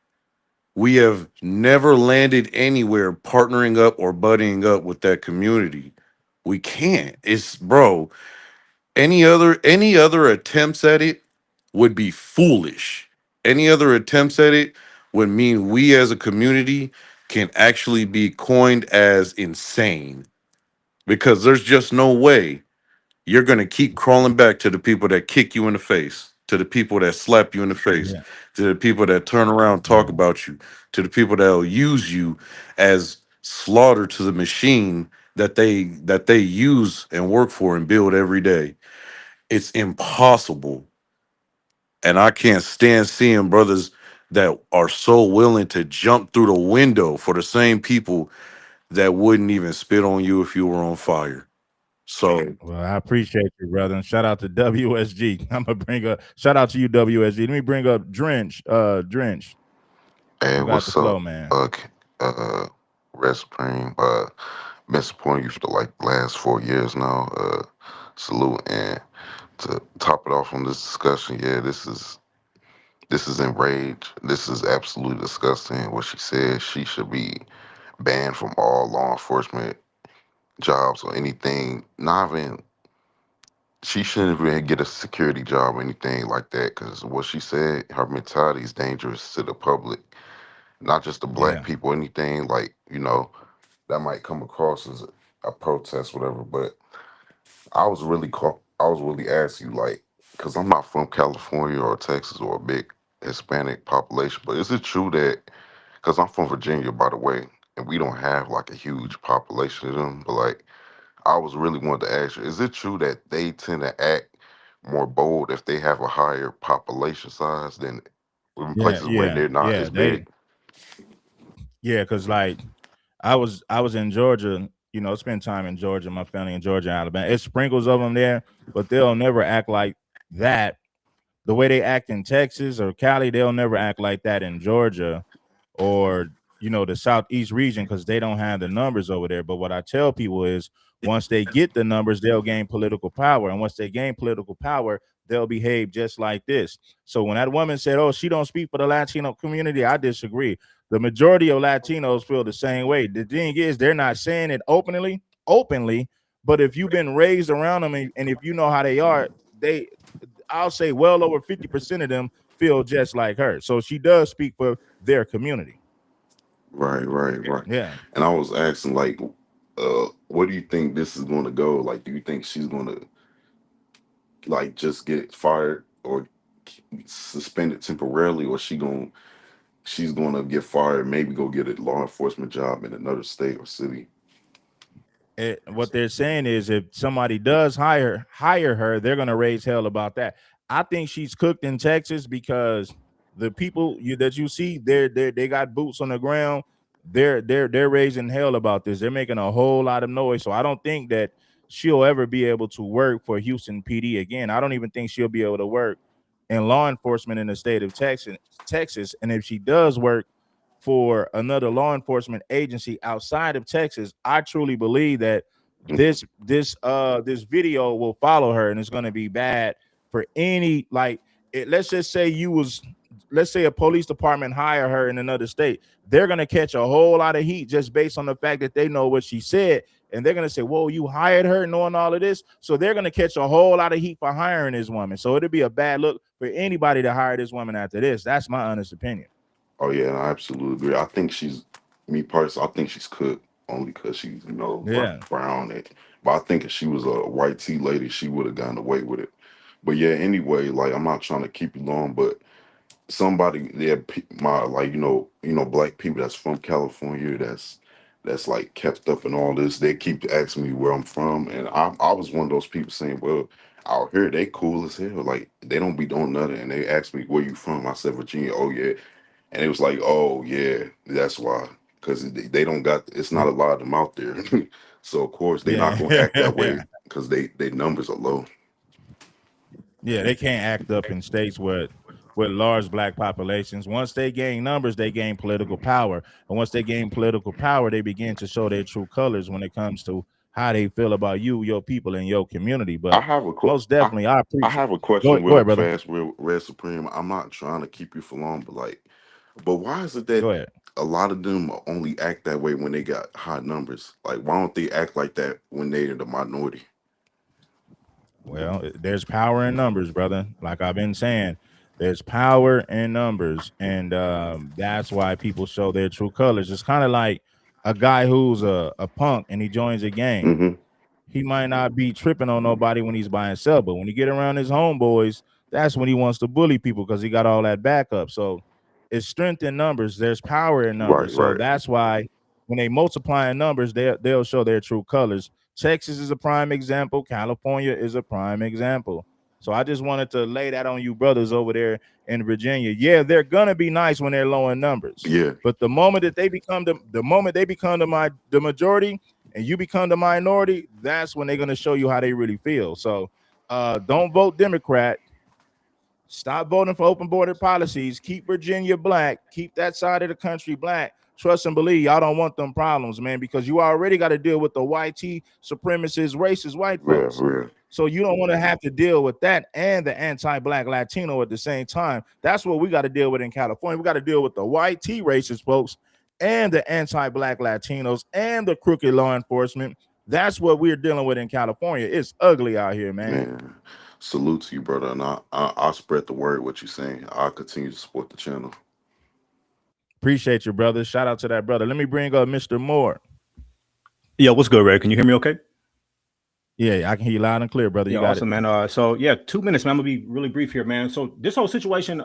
We have never landed anywhere partnering up or buddying up with that community. We can't. It's bro. Any other attempts at it would be foolish. Any other attempts at it would mean we as a community can actually be coined as insane because there's just no way you're going to keep crawling back to the people that kick you in the face, to the people that slap you in the face, Yeah. to the people that turn around and talk about you, to the people that will use you as slaughter to the machine that they use and work for and build every day. It's impossible. And I can't stand seeing brothers that are so willing to jump through the window for the same people that wouldn't even spit on you if you were on fire. So Well, I appreciate you, brother. And shout out to WSG. I'm gonna bring up shout out to you, WSG. Let me bring up Drench. Drench. Hey, You got the what's flow, up? man. Red Supreme. Been supporting you for like the last 4 years now. Salute, and to top it off on this discussion, yeah, this is enraged. This is absolutely disgusting. What she said, she should be banned from all law enforcement jobs or anything. Not even she shouldn't even get a security job or anything like that. Because what she said, her mentality is dangerous to the public, not just the black Yeah. people. Anything like that might come across as a protest, whatever. But I was really asking you, like, because I'm not from California or Texas or a big Hispanic population, but is it true that, because I'm from Virginia, by the way, and we don't have like a huge population of them, but like I was really wanted to ask you: is it true that they tend to act more bold if they have a higher population size than in Yeah, places where yeah, they're not yeah. as big? Because like I was in Georgia, spend time in Georgia, my family in Georgia, Alabama. It's sprinkles of them there, but they'll never act like that. The way they act in Texas or Cali, they'll never act like that in Georgia or the southeast region because they don't have the numbers over there. But what I tell people is once they get the numbers, they'll gain political power. And once they gain political power, they'll behave just like this. So when that woman said, oh, she don't speak for the Latino community, I disagree. The majority of Latinos feel the same way. The thing is, they're not saying it openly, but if you've been raised around them and if you know how they are, I'll say well over 50% of them feel just like her. So she does speak for their community. Right. Yeah. And I was asking, like, what do you think this is going to go? Like, do you think she's going to like just get fired or suspended temporarily, or she's going to get fired, maybe go get a law enforcement job in another state or city? What they're saying is if somebody does hire her, they're gonna raise hell about that. I think she's cooked in Texas because the people that you see, they got boots on the ground. They're raising hell about this. They're making a whole lot of noise. So I don't think that she'll ever be able to work for Houston PD again. I don't even think she'll be able to work in law enforcement in the state of Texas. And if she does work for another law enforcement agency outside of Texas, I truly believe that this video will follow her and it's going to be bad for any let's just say let's say a police department hire her in another state. They're going to catch a whole lot of heat just based on the fact that they know what she said. And they're going to say, whoa, you hired her knowing all of this. So they're going to catch a whole lot of heat for hiring this woman. So it'll be a bad look for anybody to hire this woman after this. That's my honest opinion. Oh yeah, I absolutely agree. I think me personally, I think she's cooked only because she's Yeah. brown. But I think if she was a white tea lady, she would have gotten away with it. But yeah, anyway, like I'm not trying to keep you long, but somebody, my like black people that's from California, that's like kept up in all this. They keep asking me where I'm from, and I was one of those people saying, well, out here they cool as hell, like they don't be doing nothing. And they asked me where you from. I said Virginia. Oh yeah. And it was like, oh yeah, that's why, because they don't got, it's not a lot of them out there. So of course they're not gonna act that way Yeah. because they numbers are low. Yeah, they can't act up in states with large black populations. Once they gain numbers, they gain political power. And once they gain political power, they begin to show their true colors when it comes to how they feel about you, your people, and your community. I But have a most definitely, I I appreciate. have a Go question ahead, go real ahead, brother. fast, real Red Supreme. I'm not trying to keep you for long, but why is it that Go ahead. a lot of them only act that way when they got high numbers? Like, why don't they act like that when they're the minority? Well, there's power in numbers, brother. Like I've been saying, there's power in numbers, and that's why people show their true colors. It's kind of like a guy who's a punk and he joins a gang. Mm-hmm. He might not be tripping on nobody when he's by himself, but when he get around his homeboys, that's when he wants to bully people because he got all that backup. So it's strength in numbers. There's power in numbers. So Right. that's why when they multiply in numbers, they'll show their true colors. Texas is a prime example. California is a prime example. So I just wanted to lay that on you brothers over there in Virginia. Yeah, they're gonna be nice when they're low in numbers. Yeah. But the moment that they become the moment they become the majority, and you become the minority, that's when they're going to show you how they really feel. So don't vote Democrat. Stop voting for open border policies. Keep Virginia black. Keep that side of the country black. Trust and believe y'all don't want them problems, man, because you already got to deal with the YT supremacist, racist white folks. Yeah. So you don't want to have to deal with that and the anti-black Latino at the same time. That's what we got to deal with in California. We got to deal with the YT racist folks and the anti-black Latinos and the crooked law enforcement. That's what we're dealing with in California. It's ugly out here, man. Man, salute to you, brother. And I'll spread the word what you're saying. I'll continue to support the channel. Appreciate you, brother. Shout out to that brother. Let me bring up Mr. Moore. Yeah, what's good, Ray? Can you hear me okay? Yeah, I can hear you loud and clear, brother. You Yeah, got awesome, it. man. So yeah, 2 minutes, man. I'm gonna be really brief here, man. So this whole situation,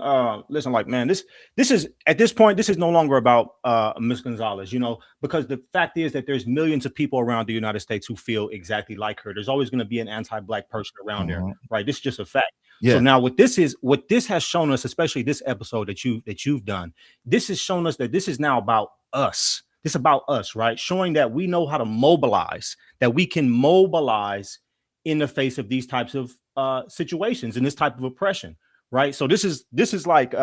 listen, like, man, this is at this point, this is no longer about Ms. Gonzalez, you know, because the fact is that there's millions of people around the United States who feel exactly like her. There's always going to be an anti-black person around there, right? This is just a fact. Yeah. So now what this has shown us, especially this episode that you've done, this has shown us that this is now about us. This is about us, right? Showing that we know how to mobilize, that we can mobilize in the face of these types of situations and this type of oppression, right? So this is like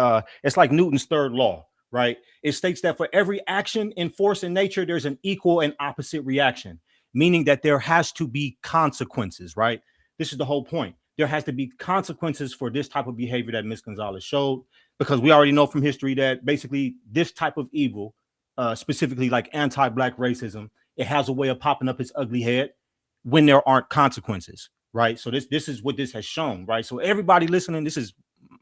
it's like Newton's third law, right? It states that for every action in force in nature, there's an equal and opposite reaction, meaning that there has to be consequences, right? This is the whole point. There has to be consequences for this type of behavior that Ms. Gonzalez showed, because we already know from history that basically this type of evil, specifically like anti-black racism, it has a way of popping up its ugly head when there aren't consequences, right? So this is what this has shown, right? So everybody listening, this is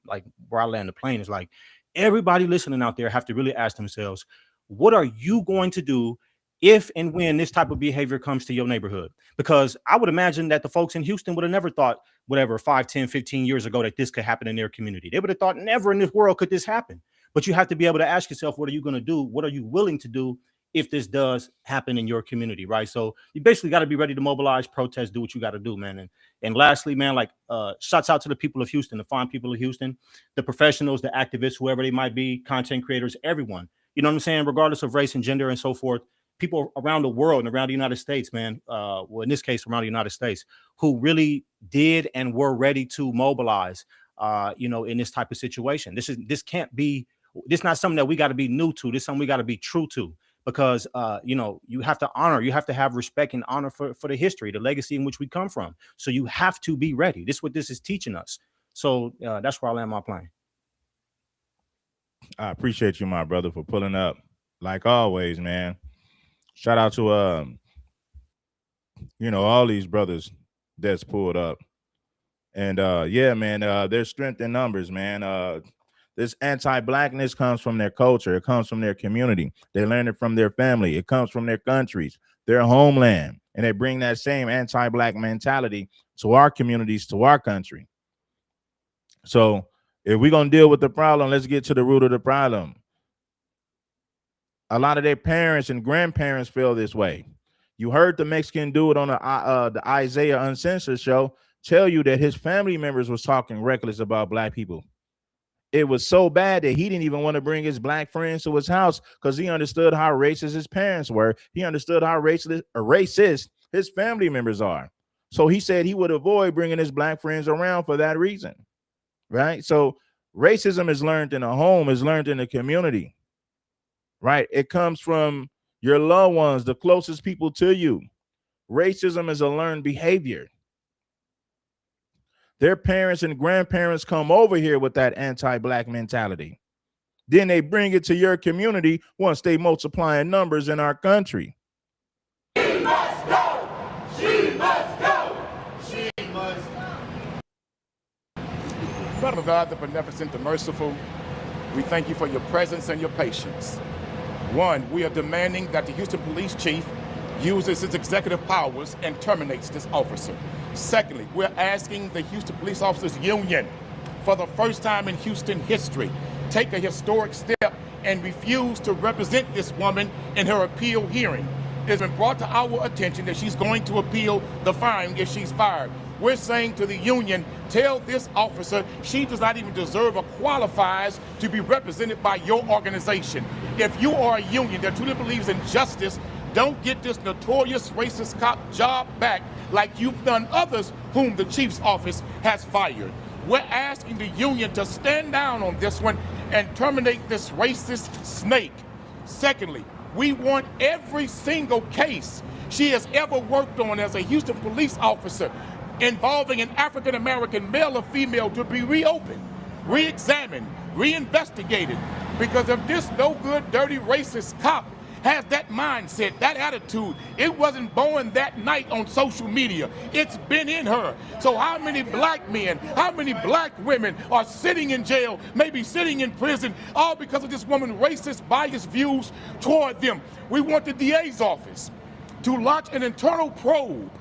like where I land the plane, is like everybody listening out there have to really ask themselves, what are you going to do if and when this type of behavior comes to your neighborhood? Because I would imagine that the folks in Houston would have never thought, whatever, 5, 10, 15 years ago, that this could happen in their community. They would have thought never in this world could this happen. But you have to be able to ask yourself, what are you going to do? What are you willing to do if this does happen in your community, right? So you basically got to be ready to mobilize, protest, do what you got to do, man. And lastly, man, like shouts out to the people of Houston, the fine people of Houston, the professionals, the activists, whoever they might be, content creators, everyone. You know what I'm saying? Regardless of race and gender and so forth, people around the world and around the United States, man, well, in this case, around the United States, who really did and were ready to mobilize, you know, in this type of situation. This is not something that we got to be new to. This is something we got to be true to. Because, you know, you have to honor, you have to have respect and honor for the history, the legacy in which we come from. So you have to be ready. This is what this is teaching us. So that's where I land my plane. I appreciate you, my brother, for pulling up. Like always, man. Shout out to, you know, all these brothers that's pulled up. And, yeah, man, there's strength in numbers, man. This anti-blackness comes from their culture. It comes from their community. They learn it from their family. It comes from their countries, their homeland. And they bring that same anti-black mentality to our communities, to our country. So if we're going to deal with the problem, let's get to the root of the problem. A lot of their parents and grandparents feel this way. You heard the Mexican dude on the Isaiah Uncensored show tell you that his family members was talking reckless about black people. It was so bad that he didn't even want to bring his black friends to his house because he understood how racist his parents were. He understood how racist his family members are. So he said he would avoid bringing his black friends around for that reason, right? So racism is learned in a home, is learned in the community, right? It comes from your loved ones, the closest people to you. Racism is a learned behavior. Their parents and grandparents come over here with that anti-black mentality. Then they bring it to your community once they multiply in numbers in our country. She must go! She must go! She must go! Brother God, the beneficent, the merciful, we thank you for your presence and your patience. One, we are demanding that the Houston Police Chief uses his executive powers and terminates this officer. Secondly, we're asking the Houston Police Officers Union, for the first time in Houston history, take a historic step and refuse to represent this woman in her appeal hearing. It's been brought to our attention that she's going to appeal the fine if she's fired. We're saying to the union, tell this officer she does not even deserve or qualifies to be represented by your organization. If you are a union that truly believes in justice, don't get this notorious racist cop job back like you've done others whom the chief's office has fired. We're asking the union to stand down on this one and terminate this racist snake. Secondly, we want every single case she has ever worked on as a Houston police officer involving an African-American male or female to be reopened, re-examined, re-investigated. Because if this no good, dirty, racist cop has that mindset, that attitude, it wasn't born that night on social media. It's been in her. So how many black men, how many black women are sitting in jail, maybe sitting in prison, all because of this woman's racist, biased views toward them? We want the DA's office to launch an internal probe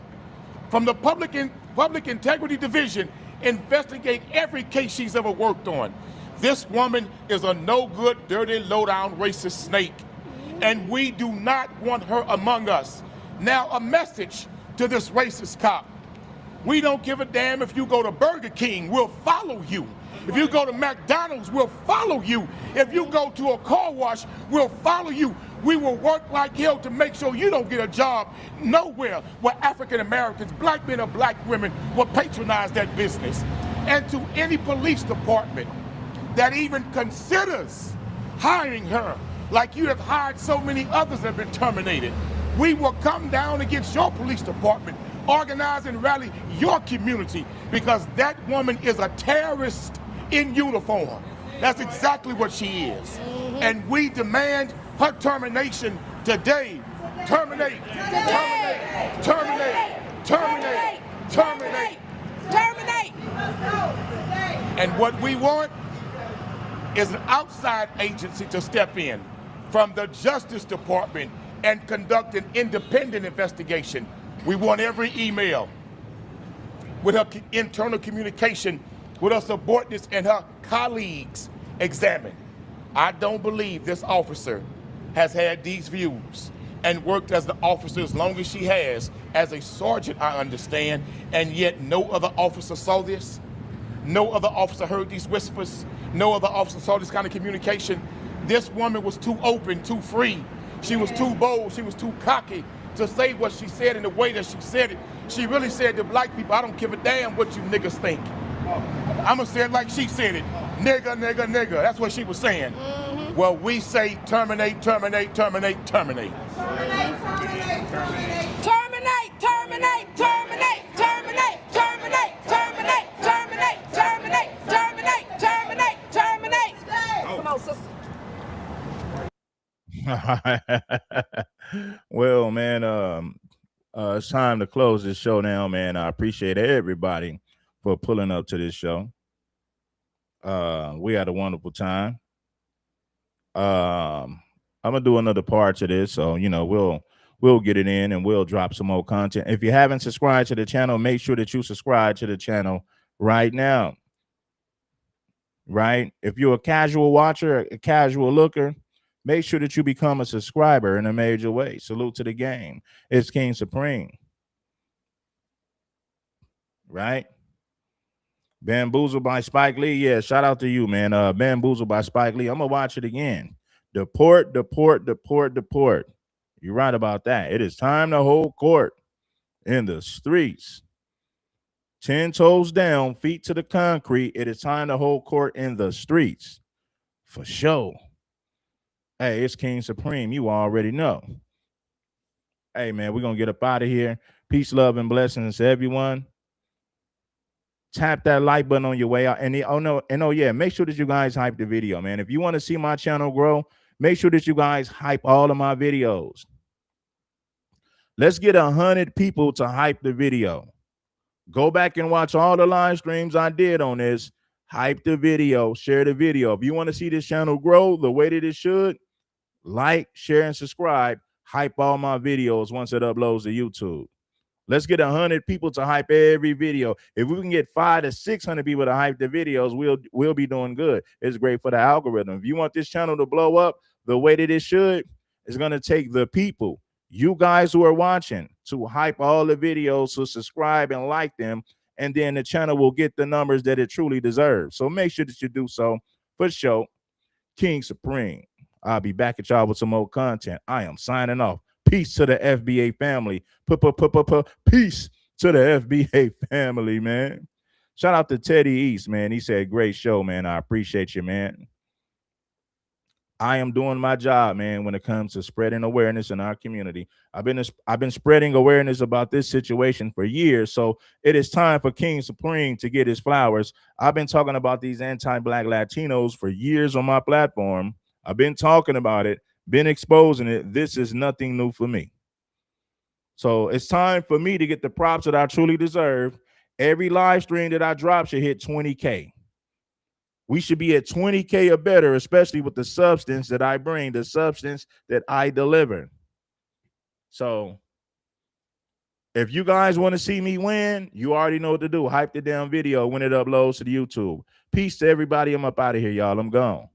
from the Public Integrity Division investigate every case she's ever worked on. This woman is a no-good, dirty, low-down racist snake, and we do not want her among us. Now, a message to this racist cop. We don't give a damn if you go to Burger King, we'll follow you. If you go to McDonald's, we'll follow you. If you go to a car wash, we'll follow you. We will work like hell to make sure you don't get a job nowhere where African Americans, black men or black women will patronize that business. And to any police department that even considers hiring her, like you have hired so many others that have been terminated, we will come down against your police department, organize and rally your community, because that woman is a terrorist in uniform. That's exactly what she is. And we demand her termination today. Terminate, terminate, terminate, terminate, terminate, terminate. And what we want is an outside agency to step in from the Justice Department and conduct an independent investigation. We want every email with her internal communication with her subordinates and her colleagues examined. I don't believe this officer has had these views and worked as the officer as long as she has, as a sergeant, I understand, and yet no other officer saw this. No other officer heard these whispers. No other officer saw this kind of communication. This woman was too open, too free. She was too bold, she was too cocky to say what she said in the way that she said it. She really said to black people, I don't give a damn what you niggas think. I'm gonna say it like she said it. Nigga, nigga, nigga. That's what she was saying. Well, we say terminate, terminate, terminate, terminate. Terminate, terminate, terminate. Terminate, terminate, terminate, terminate, terminate, terminate, terminate, terminate, terminate, terminate, terminate. Come on, sister. Well, man, it's time to close this show now, man. I appreciate everybody for pulling up to this show. We had a wonderful time. I'm gonna do another part to this, so we'll get it in and we'll drop some more content. If you haven't subscribed to the channel, make sure that you subscribe to the channel right now. Right? If you're a casual watcher, a casual looker, make sure that you become a subscriber in a major way. Salute to the game. It's King Supreme. Right? Bamboozled by Spike Lee. Yeah, shout out to you, man. Bamboozled by Spike Lee. I'm gonna watch it again. Deport, deport, deport, deport. You're right about that. It is time to hold court in the streets. 10 toes down, feet to the concrete. It is time to hold court in the streets. For sure. Hey, it's King Supreme. You already know. Hey, man, we're going to get up out of here. Peace, love, and blessings to everyone. Tap that like button on your way out. And make sure that you guys hype the video, man. If you want to see my channel grow, make sure that you guys hype all of my videos. Let's get 100 people to hype the video. Go back and watch all the live streams I did on this. Hype the video, share the video. If you want to see this channel grow the way that it should, like, share, and subscribe. Hype all my videos once it uploads to YouTube. Let's get 100 people to hype every video. If we can get 500 to 600 people to hype the videos, we'll be doing good. It's great for the algorithm. If you want this channel to blow up the way that it should, it's going to take the people, you guys who are watching, to hype all the videos, so subscribe and like them, and then the channel will get the numbers that it truly deserves. So make sure that you do so. For sure, King Supreme. I'll be back at y'all with some more content. I am signing off. Peace to the FBA family. Peace to the FBA family, man. Shout out to Teddy East, man. He said, great show, man. I appreciate you, man. I am doing my job, man, when it comes to spreading awareness in our community. I've been spreading awareness about this situation for years, so it is time for King Supreme to get his flowers. I've been talking about these anti-black Latinos for years on my platform. I've been talking about it, been exposing it. This is nothing new for me. So it's time for me to get the props that I truly deserve. Every live stream that I drop should hit 20K. We should be at 20K or better, especially with the substance that I bring, the substance that I deliver. So If you guys want to see me win, you already know what to do. Hype the damn video when it uploads to the YouTube. Peace to everybody. I'm up out of here, y'all. I'm gone.